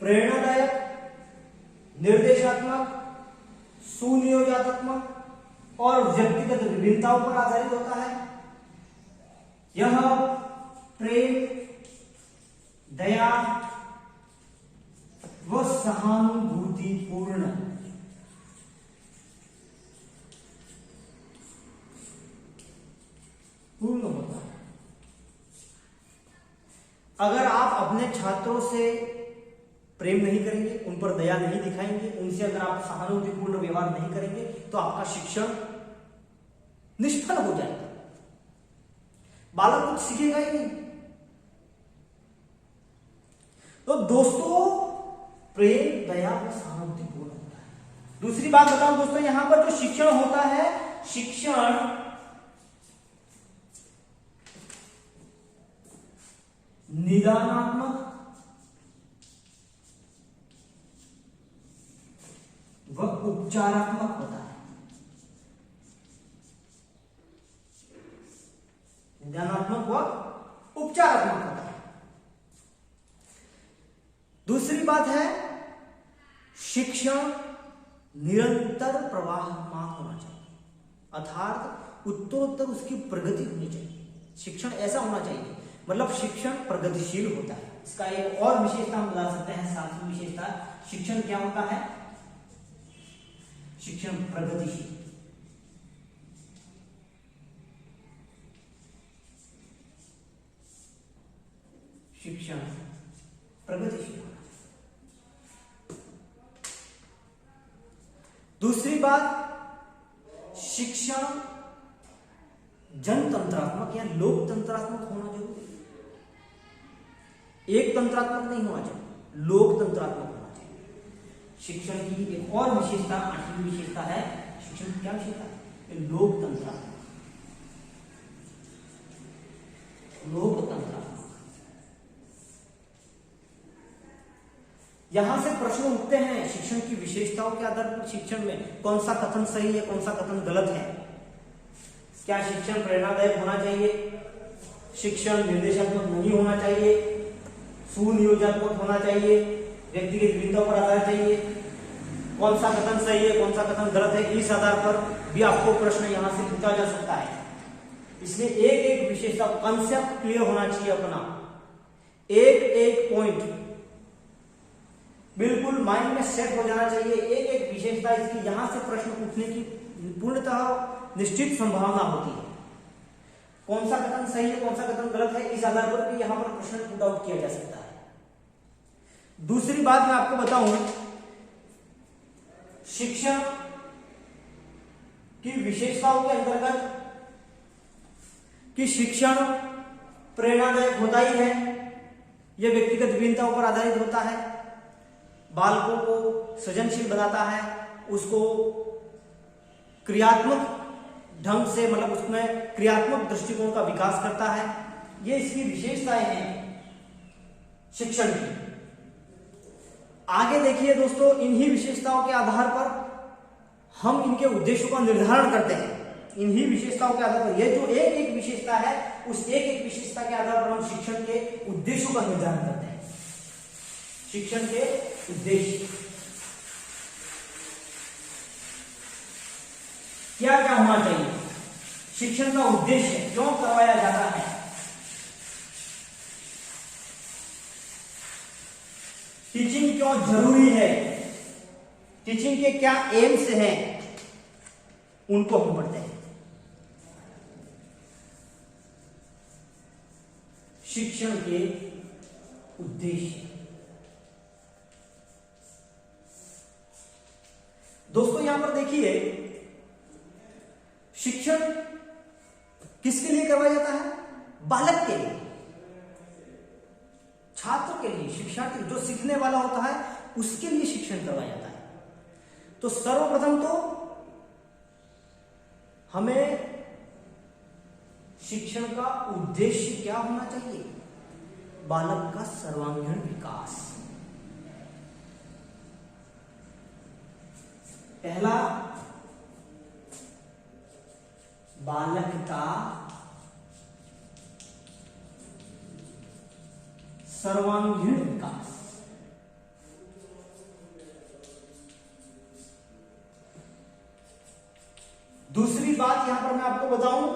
प्रेरणादायक, निर्देशात्मक, सुनियोजनात्मक और व्यक्तिगत विभिन्नताओं पर आधारित होता है। यह प्रेम, दया व सहानुभूति पूर्ण होता है। अगर आप अपने छात्रों से प्रेम नहीं करेंगे, उन पर दया नहीं दिखाएंगे, उनसे अगर आप सहानुभूतिपूर्ण व्यवहार नहीं करेंगे तो आपका शिक्षण निष्फल हो जाएगा। बालक कुछ सीखेगा ही नहीं। तो दोस्तों प्रेम, दया और सहानुभूतिपूर्ण होता है। दूसरी बात बताऊं दोस्तों, यहां पर जो शिक्षण होता है, शिक्षण निदानात्मक व उपचारात्मक होता है। निदानात्मक व उपचारात्मक होता है। दूसरी बात है, शिक्षण निरंतर प्रवाहमान होना चाहिए, अर्थात उत्तरोत्तर उसकी प्रगति होनी चाहिए। शिक्षण ऐसा होना चाहिए, मतलब शिक्षण प्रगतिशील होता है। इसका एक और विशेषता हम बता सकते हैं, सातवीं विशेषता, शिक्षण क्या होता है? शिक्षण प्रगतिशील। शिक्षण प्रगतिशील। दूसरी बात, शिक्षण जनतंत्रात्मक या लोकतंत्रात्मक होना जरूरी है। एक तंत्रात्मक नहीं होना चाहिए, लोकतंत्रात्मक होना चाहिए। शिक्षण की एक और विशेषता, आठवीं विशेषता है, शिक्षण की क्या विशेषता है? लोकतंत्रात्मक। लोकतंत्रात्मक यहां से प्रश्न उठते हैं शिक्षण की विशेषताओं के आधार पर शिक्षण में कौन सा कथन सही है, कौन सा कथन गलत है। क्या शिक्षण प्रेरणादायक होना चाहिए, शिक्षण निर्देशात्मक नहीं होना चाहिए, सुनियोजनात्मक होना चाहिए, व्यक्तिगत विभिन्नताओं पर आधार चाहिए, कौन सा कथन सही है, कौन सा कथन गलत है, इस आधार पर भी आपको प्रश्न यहां से पूछा जा सकता है। इसलिए एक एक विशेषता, कंसेप्ट क्लियर होना चाहिए अपना, एक एक पॉइंट बिल्कुल माइंड में सेट हो जाना चाहिए। एक एक विशेषता इसकी, यहां से प्रश्न उठने की पूर्णतः निश्चित संभावना होती है। कौन सा कथन सही है, कौन सा कथन गलत है, इस आधार पर भी यहां पर प्रश्न पुट आउट किया जा सकता है। दूसरी बात मैं आपको बताऊं, शिक्षण की विशेषताओं के अंतर्गत कि शिक्षण प्रेरणादायक होता ही है, यह व्यक्तिगत विभिन्नताओं पर आधारित होता है, बालकों को सृजनशील बनाता है, उसको क्रियात्मक ढंग से, मतलब उसमें क्रियात्मक दृष्टिकोण का विकास करता है। ये इसकी विशेषताएं हैं शिक्षण की। आगे देखिए दोस्तों, इन्हीं विशेषताओं के आधार पर हम इनके उद्देश्यों का निर्धारण करते हैं। इन्हीं विशेषताओं के आधार पर, ये जो एक एक विशेषता है, उस एक एक विशेषता के आधार पर हम शिक्षण के उद्देश्यों का निर्धारण करते हैं। शिक्षण के उद्देश्य क्या क्या होना चाहिए, शिक्षण का उद्देश्य क्यों करवाया जाता है, टीचिंग क्यों जरूरी है, टीचिंग के क्या एम्स हैं, उनको हम पढ़ते हैं। शिक्षण के उद्देश्य दोस्तों, यहां पर देखिए, शिक्षण किसके लिए करवाया जाता है? बालक के लिए, छात्र के लिए, शिक्षार्थी जो सीखने वाला होता है उसके लिए शिक्षण करवाया जाता है। तो सर्वप्रथम तो हमें शिक्षण का उद्देश्य क्या होना चाहिए? बालक का सर्वांगीण विकास। पहला, बालक का सर्वांगीण विकास। दूसरी बात यहां पर मैं आपको बताऊं,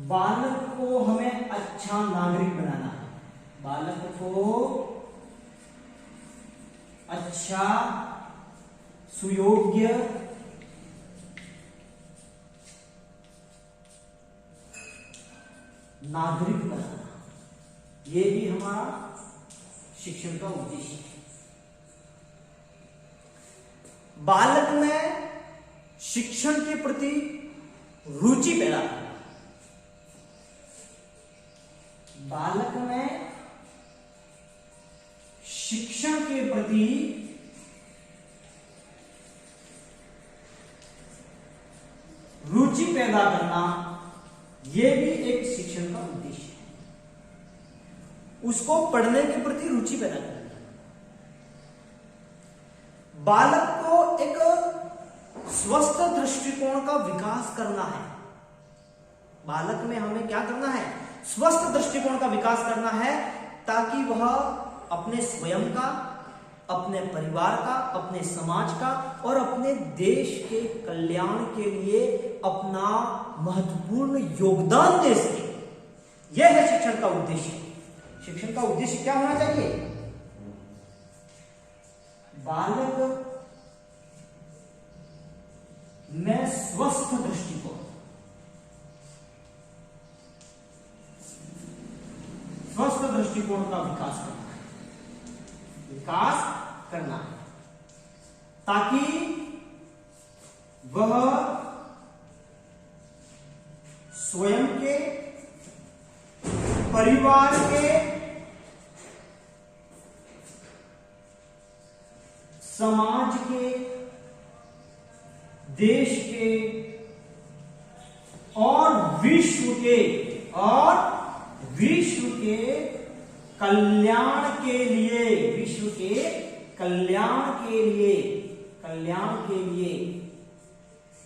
बालक को हमें अच्छा नागरिक बनाना है। बालक को अच्छा, सुयोग्य, नागरिक बनाना, यह भी हमारा शिक्षण का उद्देश्य है। बालक में शिक्षण के प्रति रुचि पैदा करना, बालक में शिक्षण के प्रति रुचि पैदा करना, यह भी एक शिक्षण का उद्देश्य है। उसको पढ़ने के प्रति रुचि पैदा करना, बालक को एक स्वस्थ दृष्टिकोण का विकास करना है। बालक में हमें क्या करना है? स्वस्थ दृष्टिकोण का विकास करना है, ताकि वह अपने स्वयं का, अपने परिवार का, अपने समाज का और अपने देश के कल्याण के लिए अपना महत्वपूर्ण योगदान दे सके। यह है शिक्षण का उद्देश्य। शिक्षण का उद्देश्य क्या होना चाहिए? बालक में स्वस्थ दृष्टिकोण, स्वस्थ दृष्टिकोण का विकास करना है, ताकि वह स्वयं के, परिवार के, समाज के, देश के और विश्व के के कल्याण के लिए, विश्व के कल्याण के लिए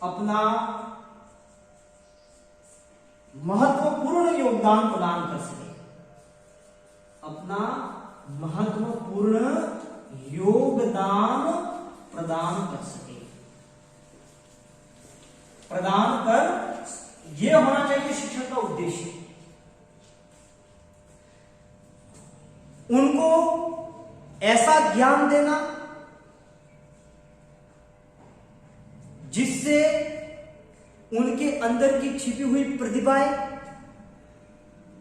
अपना महत्वपूर्ण योगदान प्रदान कर सके, अपना महत्वपूर्ण योगदान प्रदान कर सके, प्रदान कर, यह होना चाहिए शिक्षण का उद्देश्य। उनको ऐसा ज्ञान देना जिससे उनके अंदर की छिपी हुई प्रतिभाएं,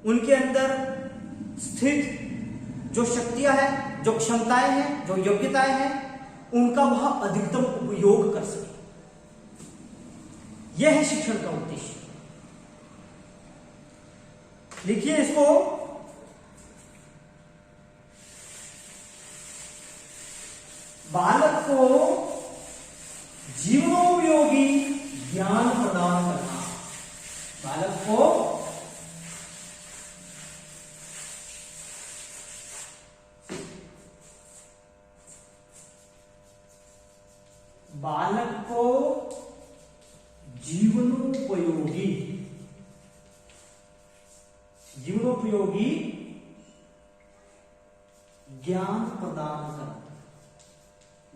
उनके अंदर स्थित जो शक्तियां हैं, जो क्षमताएं हैं, जो योग्यताएं हैं, उनका वह अधिकतम उपयोग कर सके। यह है शिक्षण का उद्देश्य। लिखिए इसको, बालक को जीवनोपयोगी ज्ञान प्रदान करना, बालक को जीवनोपयोगी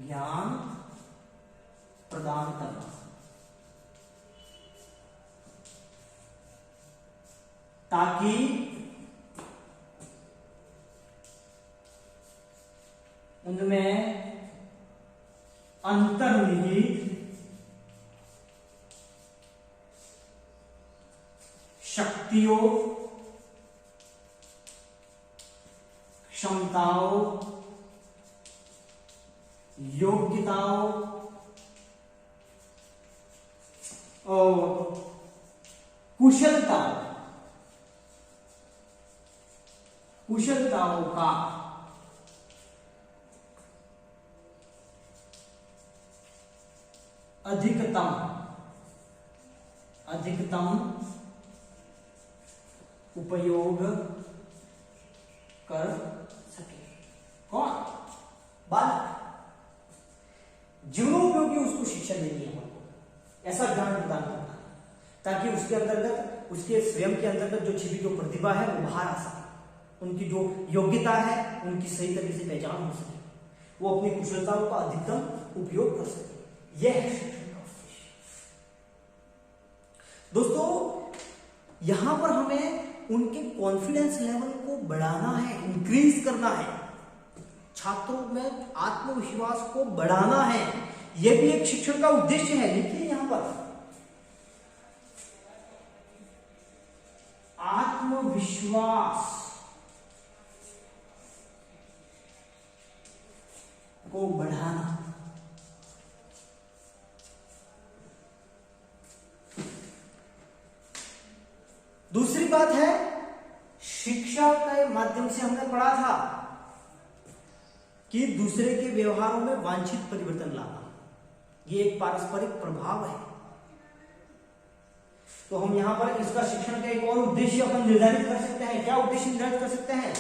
ज्ञान प्रदान करना, ताकि उनमें अंतर्निहित शक्तियों, क्षमताओं, योग्यताओं और कुशलताओं का अधिकतम उपयोग कर सके। कौन? बालक। जीवनोपयोगी उसको शिक्षा देनी है, ऐसा ज्ञान प्रदान करना है ताकि उसके अंतर्गत, उसके स्वयं के अंतर्गत जो छिपी जो प्रतिभा है वो बाहर आ सके, उनकी जो योग्यता है उनकी सही तरीके से पहचान हो सके, वो अपनी कुशलताओं का अधिकतम उपयोग कर सके। यह है शिक्षण का उद्देश्य। दोस्तों, यहां पर हमें उनके कॉन्फिडेंस लेवल को बढ़ाना है, इंक्रीज करना है, छात्रों में आत्मविश्वास को बढ़ाना है। यह भी एक शिक्षण का उद्देश्य है। लिखिए यहां पर, आत्मविश्वास को बढ़ाना। दूसरी बात है, शिक्षा के माध्यम से हमने पढ़ा था कि दूसरे के व्यवहारों में वांछित परिवर्तन लाना, यह एक पारस्परिक प्रभाव है। तो हम यहां पर इसका शिक्षण का एक और उद्देश्य अपन निर्धारित कर सकते हैं। क्या उद्देश्य निर्धारित कर सकते हैं?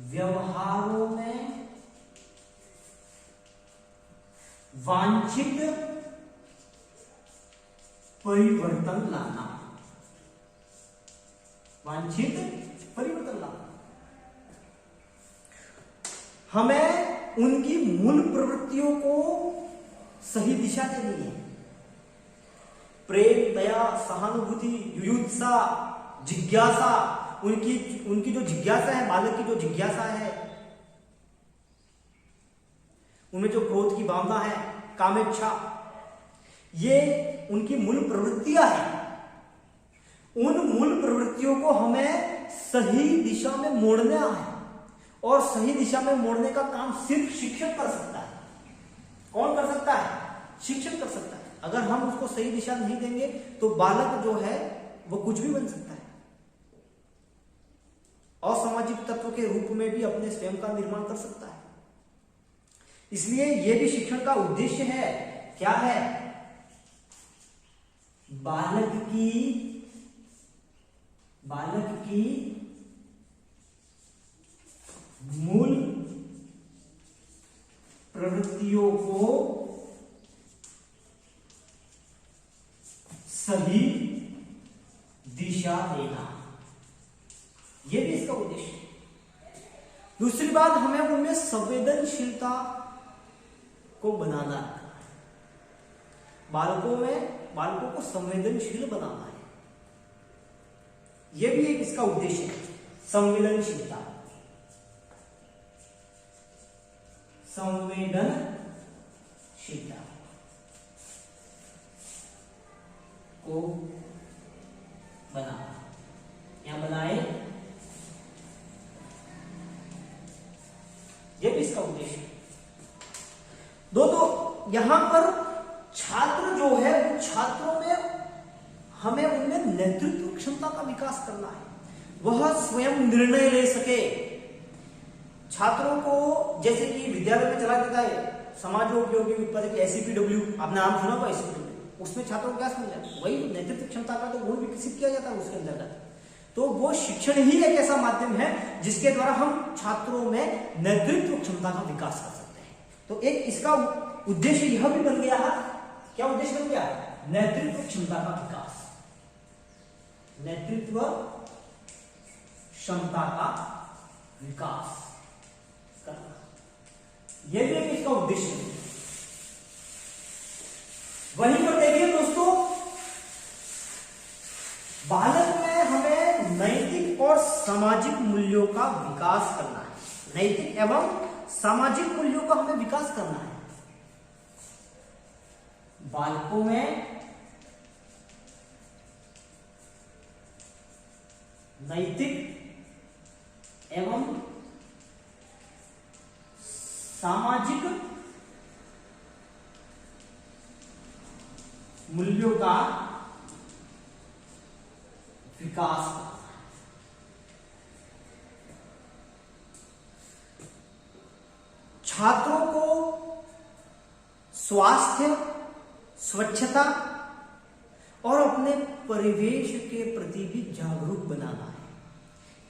व्यवहारों में वांछित परिवर्तन लाना, वांछित परिवर्तन लाना। हमें उनकी मूल प्रवृत्तियों को सही दिशा देनी है। प्रेम, दया, सहानुभूति, युयुत्सा, जिज्ञासा, उनकी जो जिज्ञासा है, बालक की जो जिज्ञासा है, उनमें जो क्रोध की भावना है, कामेच्छा, ये उनकी मूल प्रवृत्तियां हैं। उन मूल प्रवृत्तियों को हमें सही दिशा में मोड़ना है, और सही दिशा में मोड़ने का काम सिर्फ शिक्षक कर सकता है। कौन कर सकता है? शिक्षक कर सकता है। अगर हम उसको सही दिशा नहीं देंगे तो बालक जो है वो कुछ भी बन सकता है, असामाजिक तत्व के रूप में भी अपने स्वयं का निर्माण कर सकता है। इसलिए यह भी शिक्षण का उद्देश्य है। क्या है? बालक की बालक की मूल प्रवृत्तियों को सही दिशा देना, यह भी इसका उद्देश्य है। दूसरी बात, हमें उनमें संवेदनशीलता को बनाना है। बालकों को संवेदनशील बनाना है, यह भी एक इसका उद्देश्य है। संवेदनशीलता को बनाना, यहां बनाए, यह भी इसका उद्देश्य है। दोस्तों यहां पर छात्र जो है, छात्रों में हमें उनमें नेतृत्व क्षमता का विकास करना है, वह स्वयं निर्णय ले सके। छात्रों को, जैसे कि विद्यालय में चला जाता है समाजोपयोगी उत्पादक SCPW, आपने नाम सुना होगा SCPW, उसमें छात्रों को क्या समझा, वही नेतृत्व क्षमता का तो गुण विकसित किया जाता है उसके अंतर्गत। तो वो शिक्षण ही एक ऐसा माध्यम है जिसके द्वारा हम छात्रों में नेतृत्व क्षमता का विकास कर सकते हैं। तो एक इसका उद्देश्य यह भी बन गया है, क्या उद्देश्य बन गया, नेतृत्व क्षमता का विकास, नेतृत्व क्षमता का विकास करना, यह भी एक इसका उद्देश्य है। वहीं पर देखिए दोस्तों, बालक में हमें नैतिक और सामाजिक मूल्यों का विकास करना है, नैतिक एवं सामाजिक मूल्यों का हमें विकास करना है। बालकों में नैतिक एवं सामाजिक मूल्यों का विकास करना है। छात्रों को स्वास्थ्य, स्वच्छता और अपने परिवेश के प्रति भी जागरूक बनाना है,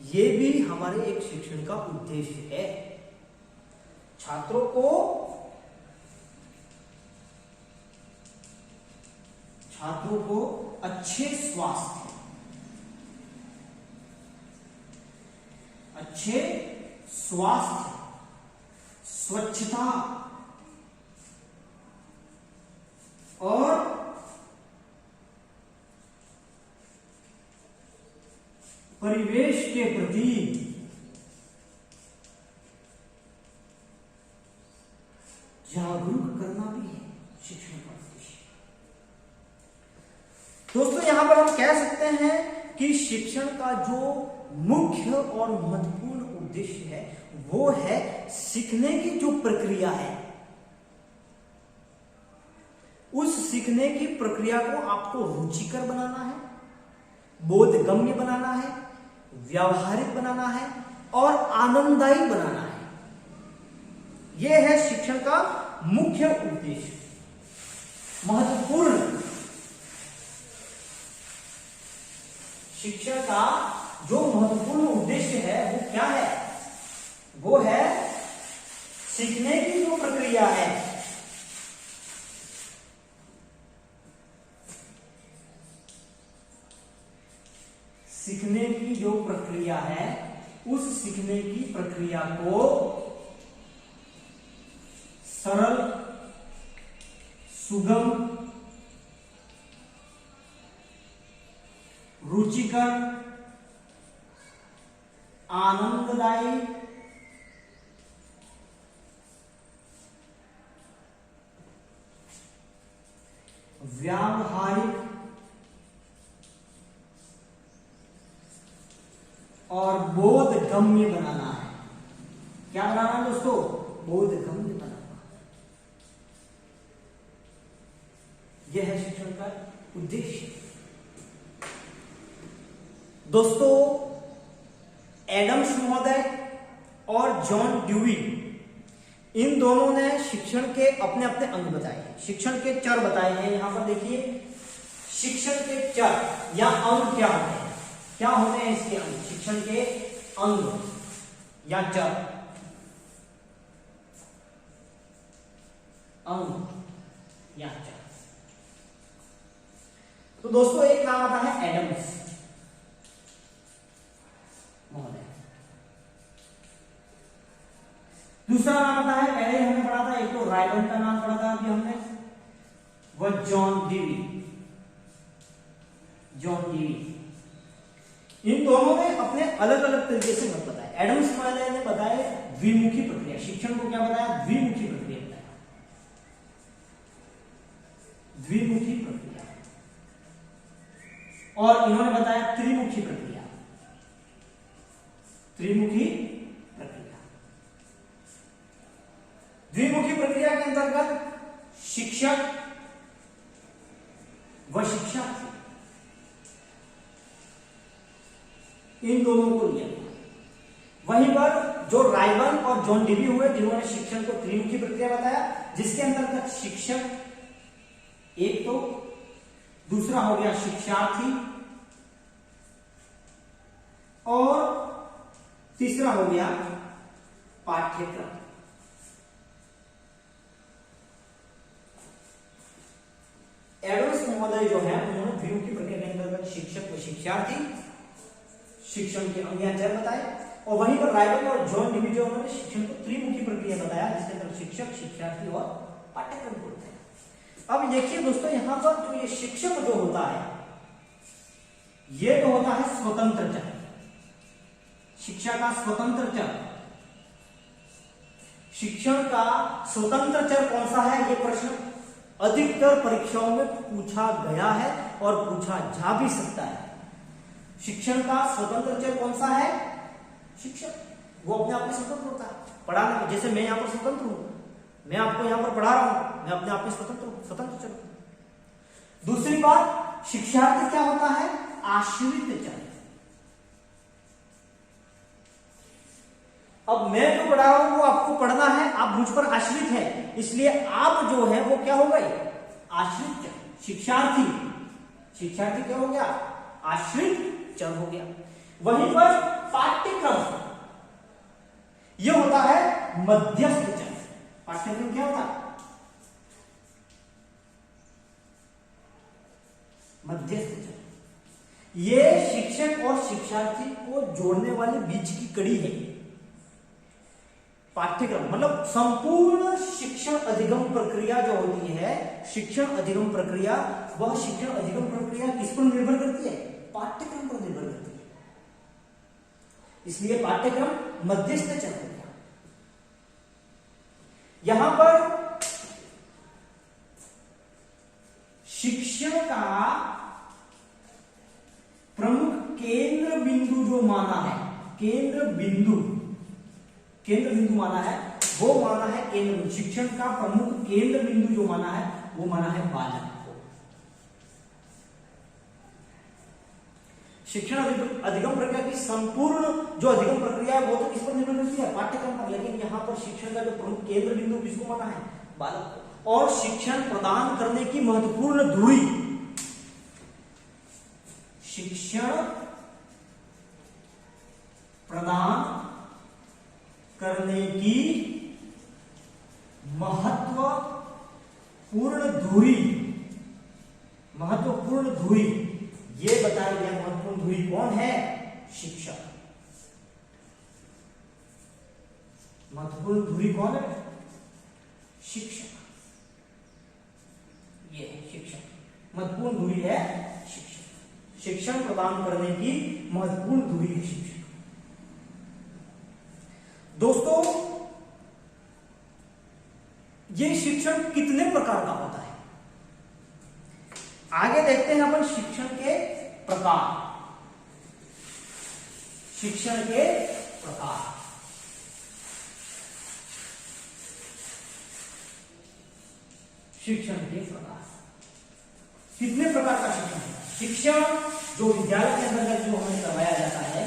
यह भी हमारे एक शिक्षण का उद्देश्य है। छात्रों को अच्छे स्वास्थ्य, स्वच्छता और परिवेश के प्रति जागरूक करना भी है शिक्षण का उद्देश्य। दोस्तों यहां पर हम कह सकते हैं कि शिक्षण का जो मुख्य और महत्वपूर्ण उद्देश्य है वो है सीखने की जो प्रक्रिया है, उस सीखने की प्रक्रिया को आपको रुचिकर बनाना है, बोधगम्य बनाना है, व्यावहारिक बनाना है और आनंददायी बनाना है। यह है शिक्षण का मुख्य उद्देश्य, महत्वपूर्ण। शिक्षण का जो महत्वपूर्ण उद्देश्य है वो क्या है, वो है सीखने की जो प्रक्रिया है, सीखने की जो प्रक्रिया है, उस सीखने की प्रक्रिया को सरल, सुगम, रुचिकर, आनंददायी, व्यावहारिक और बोधगम्य बनाना है। क्या बनाना है दोस्तों, बोधगम्य बनाना। यह है शिक्षण का उद्देश्य। दोस्तों एडम्स महोदय और जॉन ड्यूई, इन दोनों ने शिक्षण के अपने अपने अंग बताए हैं, शिक्षण के चर बताए हैं। यहां पर देखिए शिक्षण के चर या अंग क्या होते हैं। क्या होते हैं इसके अंग? शिक्षण के अंग या चर, अंग या चर। तो दोस्तों एक नाम आता है एडम्स महोदय, दूसरा नाम आता है, पहले हमने पढ़ा था, एक तो रायबर्न का नाम पढ़ा था अभी हमने, वह जॉन डीवी, जॉन डीवी। इन दोनों ने अपने अलग अलग तरीके से मत बताया। एडम्स महोदय ने बताया द्विमुखी प्रक्रिया, शिक्षण को क्या बताया? द्विमुखी प्रक्रिया बताया, द्विमुखी प्रक्रिया। और इन्होंने बताया त्रिमुखी प्रक्रिया, त्रिमुखी प्रक्रिया। द्विमुखी प्रक्रिया के अंतर्गत शिक्षक व शिक्षार्थी इन दोनों को लिया गया। वहीं पर जो रायबर्न और जॉन डीवी हुए, जिन्होंने शिक्षण को त्रिमुखी प्रक्रिया बताया, जिसके अंतर्गत शिक्षक एक तो, दूसरा हो गया शिक्षार्थी, और तीसरा हो गया पाठ्यक्रम। एडम्स महोदय जो है उन्होंने द्विमुखी प्रक्रिया के अंतर्गत शिक्षक व शिक्षार्थी, शिक्षण के अंग या चर बताए, और वहीं पर रायबर्न और जॉन डीवी जो उन्होंने शिक्षण को त्रिमुखी प्रक्रिया बताया, जिसके अंदर शिक्षक, शिक्षार्थी और पाठ्यक्रम होते हैं। अब देखिए दोस्तों, यहां पर जो ये शिक्षक जो होता है, ये तो होता है स्वतंत्र चर, शिक्षा का स्वतंत्र चर। शिक्षण का स्वतंत्र चर कौन सा है? ये प्रश्न अधिकतर परीक्षाओं में पूछा गया है और पूछा जा भी सकता है। शिक्षण का स्वतंत्र चर कौन सा है? शिक्षक, वो अपने आप में स्वतंत्र होता है पढ़ाने में। जैसे मैं यहां पर स्वतंत्र हूं, मैं आपको यहां पर पढ़ा रहा हूं, मैं अपने आप में स्वतंत्र हूं, स्वतंत्र चर। दूसरी बात, शिक्षार्थी क्या होता है? आश्रित चर। अब मैं जो पढ़ा रहा हूं वो आपको पढ़ना है, आप मुझ पर आश्रित है, इसलिए आप जो है वो क्या हो गए? आश्रित चर। शिक्षार्थी, शिक्षार्थी क्या हो गया? आश्रित चर हो गया। वहीं पर पाठ्यक्रम ये होता है मध्यस्थ चर। पाठ्यक्रम क्या होता है? मध्यस्थ चर। ये शिक्षक और शिक्षार्थी को जोड़ने वाले बीच की कड़ी है। पाठ्यक्रम मतलब संपूर्ण शिक्षण अधिगम प्रक्रिया जो होती है, शिक्षण अधिगम प्रक्रिया, वह शिक्षण अधिगम प्रक्रिया किस पर निर्भर करती है? पाठ्यक्रम पर निर्भर करती है। इसलिए पाठ्यक्रम मध्यस्थ चर हो गया। यहां पर शिक्षण का प्रमुख केंद्र बिंदु जो माना है, केंद्र बिंदु माना है, वो माना है केंद्र बिंदु। शिक्षण का प्रमुख केंद्र बिंदु जो माना है वो माना है बालक को। शिक्षण अधिगम प्रक्रिया की संपूर्ण जो अधिगम प्रक्रिया है वो तो किस पर निर्भर करती है? पाठ्यक्रम पर। लेकिन यहां पर शिक्षण का जो प्रमुख केंद्र बिंदु किसको माना है? बालक को। और शिक्षण प्रदान करने की महत्वपूर्ण धुरी, शिक्षण प्रदान करने की महत्वपूर्ण धुरी ये बताया गया। महत्वपूर्ण धुरी कौन है? शिक्षक। महत्वपूर्ण धुरी कौन है? शिक्षक। ये है शिक्षक। महत्वपूर्ण धुरी है शिक्षक। शिक्षण प्रदान करने की महत्वपूर्ण धुरी है शिक्षक। दोस्तों, ये शिक्षण कितने प्रकार का होता है? आगे देखते हैं अपन शिक्षण के प्रकार। शिक्षण के प्रकार, शिक्षण के प्रकार। कितने प्रकार का शिक्षण है? शिक्षण जो विद्यालय के अंतर्गत जो हमें करवाया जाता है,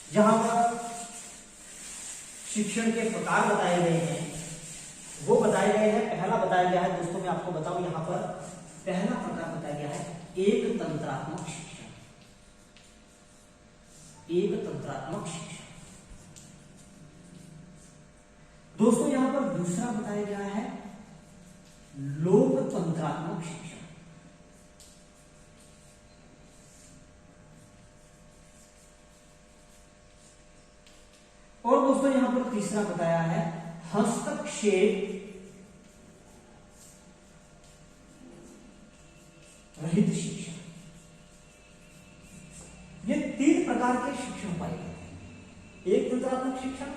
जहां पर शिक्षण के प्रकार बताए गए हैं, वो बताए गए हैं। पहला बताया गया है दोस्तों, मैं आपको बताऊं, यहां पर पहला प्रकार बताया गया है एक तंत्रात्मक शिक्षण। एक तंत्रात्मक शिक्षण। दोस्तों यहां पर दूसरा बताया गया है लोकतंत्रात्मक शिक्षण। और दोस्तों यहां पर तीसरा बताया है हस्तक्षेप रहित शिक्षण। ये 3 प्रकार के शिक्षण पाए जाते हैं, एक तंत्रात्मक शिक्षण,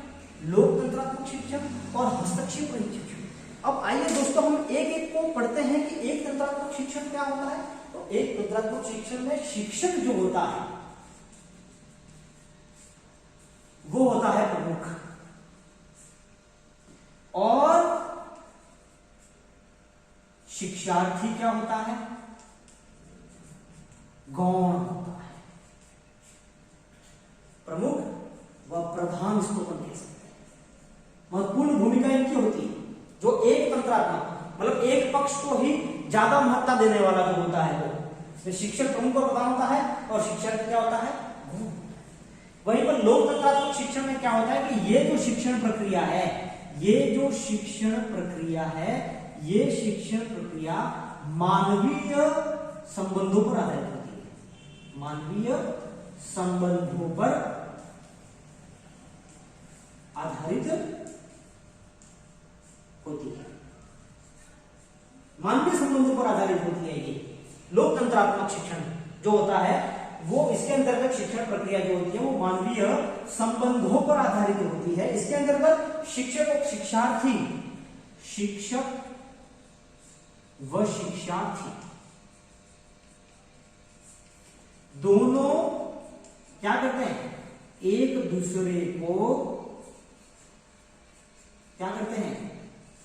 लोकतंत्रात्मक शिक्षण और हस्तक्षेप रहित शिक्षण। अब आइए दोस्तों हम एक एक को पढ़ते हैं कि एक तंत्रात्मक शिक्षण क्या होता है। तो एक तंत्रात्मक शिक्षण में शिक्षक जो होता है वो होता है प्रमुख और शिक्षार्थी क्या होता है, गौण होता है। प्रमुख व प्रधान इसको अपन कह सकते हैं। महत्वपूर्ण भूमिका इनकी होती है। जो एक तंत्रात्मक मतलब एक पक्ष को ही ज्यादा महत्ता देने वाला जो होता है वो शिक्षक प्रमुख और प्रधान होता है और शिक्षार्थी क्या होता है, गौण। वहीं पर लोकतंत्रात्मक शिक्षण में क्या होता है कि ये जो शिक्षण प्रक्रिया है, ये जो शिक्षण प्रक्रिया है, ये शिक्षण प्रक्रिया मानवीय संबंधों पर आधारित होती है। मानवीय संबंधों पर आधारित होती है। मानवीय संबंधों पर आधारित होती है ये लोकतंत्रात्मक शिक्षण जो होता है वो। इसके अंतर्गत शिक्षण प्रक्रिया जो होती है वो मानवीय संबंधों पर आधारित होती है। इसके अंतर्गत शिक्षक और शिक्षार्थी, शिक्षक व शिक्षार्थी दोनों क्या करते हैं, एक दूसरे को क्या करते हैं,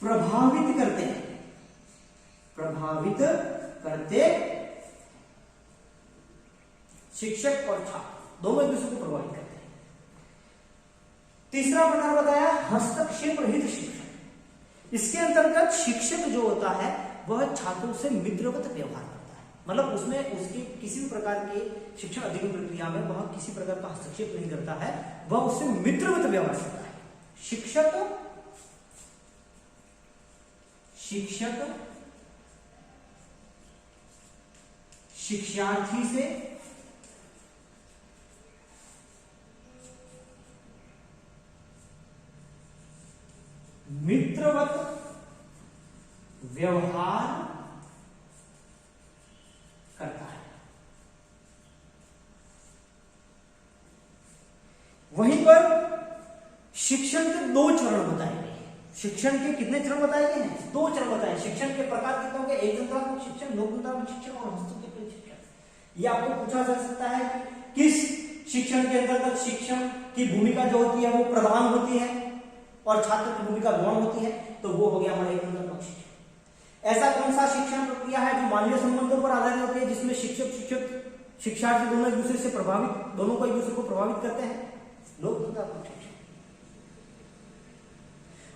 प्रभावित करते हैं। प्रभावित करते शिक्षक और छात्र दोनों एक दूसरे को प्रभावित करते हैं। तीसरा प्रकार बताया हस्तक्षेप रहित शिक्षण। इसके अंतर्गत शिक्षक जो होता है वह छात्रों से मित्रवत व्यवहार करता है। मतलब उसमें उसकी किसी भी प्रकार के शिक्षण अधिगम प्रक्रिया में वह किसी प्रकार का हस्तक्षेप नहीं करता है, वह उससे मित्रवत व्यवहार करता है। शिक्षक शिक्षार्थी से मित्रवत व्यवहार करता है। वहीं पर शिक्षण के 2 चरण बताए गए हैं। शिक्षण के कितने चरण बताए गए हैं, 2 चरण बताए। शिक्षण के प्रकार कितने होंगे, एक तंत्रात्मक शिक्षण, लोकतंत्रात्मक शिक्षण और हस्तक्षेप रहित शिक्षण। ये आपको पूछा जा सकता है किस शिक्षण के अंतर्गत शिक्षण की भूमिका जो होती है वो प्रधान होती है और छात्र की भूमिका गौण होती है, तो वो हो गया हमारा एक तंत्रात्मक शिक्षण। ऐसा कौन सा शिक्षण प्रक्रिया है जो मानवीय संबंधों पर आधारित होती है, जिसमें शिक्षक शिक्षार्थी दोनों एक दूसरे से प्रभावित, दोनों को एक दूसरे को प्रभावित करते हैं, लोकतंत्रात्मक शिक्षण।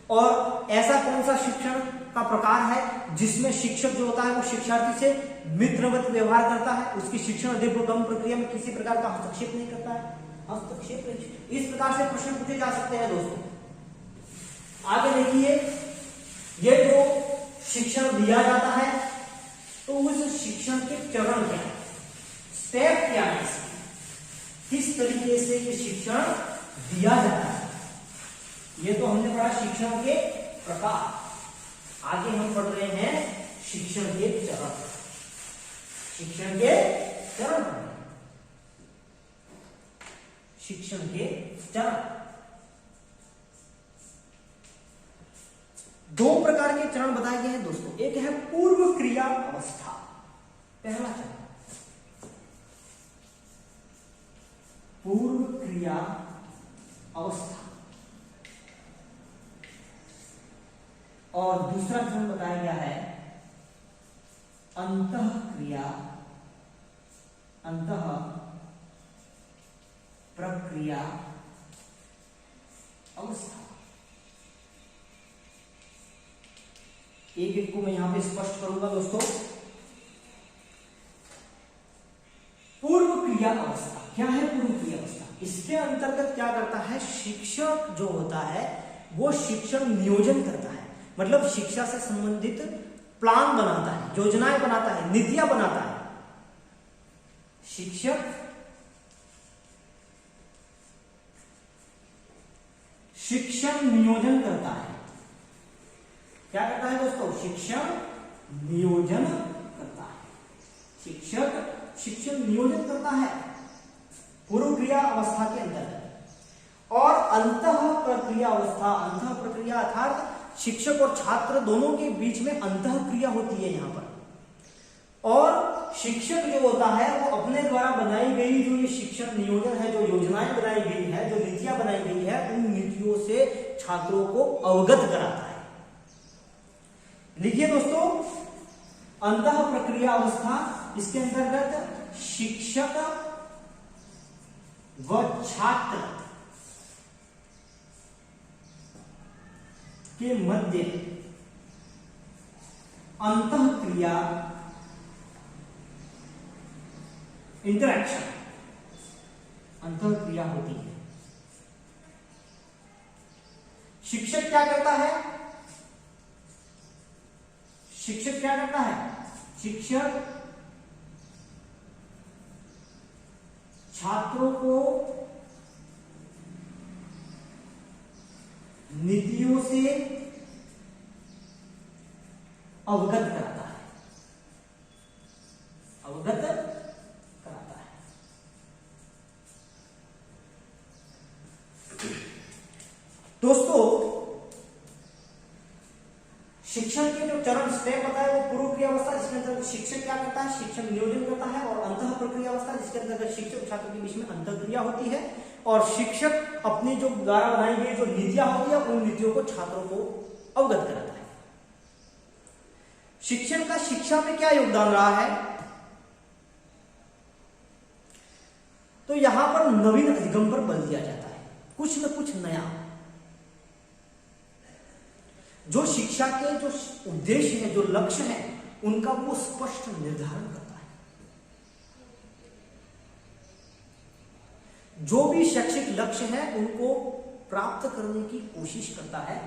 और ऐसा कौन सा शिक्षण का प्रकार है जिसमें शिक्षक जो होता है वो शिक्षार्थी से मित्रवत व्यवहार करता है, उसकी शिक्षण अधिगम प्रक्रिया में किसी प्रकार का हस्तक्षेप नहीं करता है, हस्तक्षेप रहित शिक्षण। इस प्रकार से प्रश्न पूछे जा सकते हैं दोस्तों। आगे देखिए, ये जो शिक्षण दिया जाता है तो उस शिक्षण के चरण क्या है, स्टेप क्या है, किस तरीके से ये शिक्षण दिया जाता है। ये तो हमने पढ़ा शिक्षण के प्रकार। आगे हम पढ़ रहे हैं शिक्षण के चरण। शिक्षण के चरण, शिक्षण के चरण। 2 प्रकार के चरण बताए गए हैं दोस्तों। एक है पूर्व क्रिया अवस्था, पहला चरण पूर्व क्रिया अवस्था, और दूसरा चरण बताया गया है अंतः प्रक्रिया अवस्था। एक एक को मैं यहां पे स्पष्ट करूंगा दोस्तों। पूर्व क्रिया अवस्था क्या है? पूर्व क्रिया अवस्था, इसके अंतर्गत क्या करता है? शिक्षक जो होता है वो शिक्षण नियोजन करता है, मतलब शिक्षा से संबंधित प्लान बनाता है, योजनाएं बनाता है, नीतियां बनाता है। शिक्षक शिक्षण नियोजन करता है। क्या करता है दोस्तों? शिक्षण नियोजन करता है। शिक्षक शिक्षण नियोजन करता है पूर्व क्रिया अवस्था के अंतर्गत। और अंतः प्रक्रिया अवस्था, अंतः प्रक्रिया अर्थात शिक्षक और छात्र दोनों के बीच में अंतः क्रिया होती है यहां पर। और शिक्षक जो होता है वो अपने द्वारा बनाई गई जो ये शिक्षण नियोजन है, जो योजनाएं बनाई गई है, जो नीतियां बनाई गई है, उन नीतियों से छात्रों को अवगत कराता है। लिखिए दोस्तों, अंतः प्रक्रिया अवस्था, इसके अंतर्गत शिक्षक व छात्र के मध्य अंतः क्रिया इंटरैक्शन, अंतः क्रिया होती है। शिक्षक क्या करता है? शिक्षक क्या करता है? शिक्षक छात्रों को नीतियों से अवगत कराता है, अवगत कराता है। दोस्तों, शिक्षण के जो चरण स्टेप बताए वो पूर्व क्रिया अवस्था, जिसके अंतर्गत शिक्षक क्या करता है? शिक्षण नियोजन करता है। और अंतः प्रक्रिया अवस्था, जिसके अंतर्गत शिक्षक और छात्र के बीच में अंतः क्रिया होती है। और शिक्षक अपनी जो द्वारा बनाई गई जो नीतियां होती है उन नीतियों को छात्रों को अवगत कराता है। शिक्षण का शिक्षा में क्या योगदान रहा है? तो यहां पर नवीन अधिगम पर बल दिया जाता है, कुछ न कुछ नया। जो शिक्षा के जो उद्देश्य है, जो लक्ष्य है, उनका वो स्पष्ट निर्धारण करता है। जो भी शैक्षिक लक्ष्य है उनको प्राप्त करने की कोशिश करता है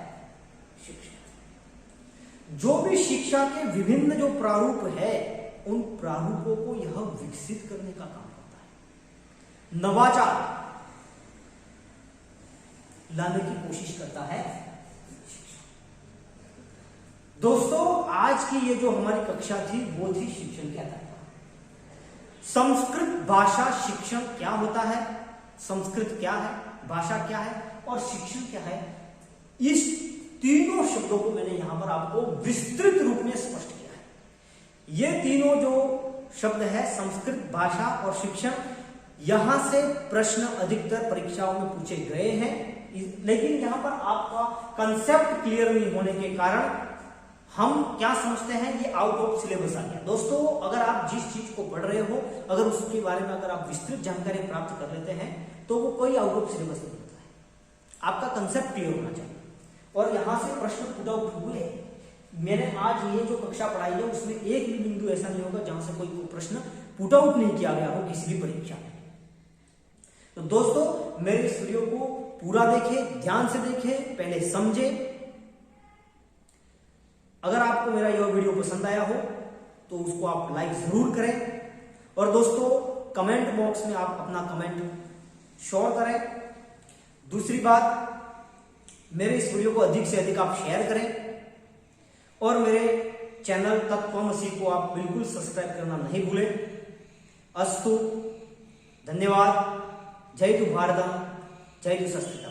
शिक्षक। जो भी शिक्षा के विभिन्न जो प्रारूप है उन प्रारूपों को यह विकसित करने का काम करता है, नवाचार लाने की कोशिश करता है। दोस्तों, आज की ये जो हमारी कक्षा थी वो थी शिक्षण के आधार पर। संस्कृत भाषा शिक्षण क्या होता है, संस्कृत क्या है, भाषा क्या है और शिक्षण क्या है, इस तीनों शब्दों को मैंने यहां पर आपको विस्तृत रूप में स्पष्ट किया है। ये तीनों जो शब्द है, संस्कृत, भाषा और शिक्षण, यहां से प्रश्न अधिकतर परीक्षाओं में पूछे गए हैं, लेकिन यहां पर आपका कंसेप्ट क्लियर नहीं होने के कारण हम क्या समझते हैं ये आउट ऑफ सिलेबस आ गया। दोस्तों, अगर आप जिस चीज को पढ़ रहे हो, अगर उसके बारे में अगर आप विस्तृत जानकारी प्राप्त कर लेते हैं तो वो कोई आउट ऑफ सिलेबस नहीं होता है। आपका कंसेप्ट क्लियर होना चाहिए। और यहां से प्रश्न पुट आउट हुए, मैंने आज ये जो कक्षा पढ़ाई है उसमें एक भी बिंदु ऐसा नहीं होगा जहां से कोई प्रश्न पुट आउट नहीं किया गया हो किसी भी परीक्षा में। तो दोस्तों, मेरे इस वीडियो को पूरा देखें, ध्यान से देखें, पहले समझे। अगर आपको मेरा यह वीडियो पसंद आया हो तो उसको आप लाइक जरूर करें। और दोस्तों, कमेंट बॉक्स में आप अपना कमेंट श्योर करें। दूसरी बात, मेरे इस वीडियो को अधिक से अधिक आप शेयर करें और मेरे चैनल तत्वमसी को आप बिल्कुल सब्सक्राइब करना नहीं भूलें। अस्तु, धन्यवाद। जय तु भारतम, जय तु संस्कृत।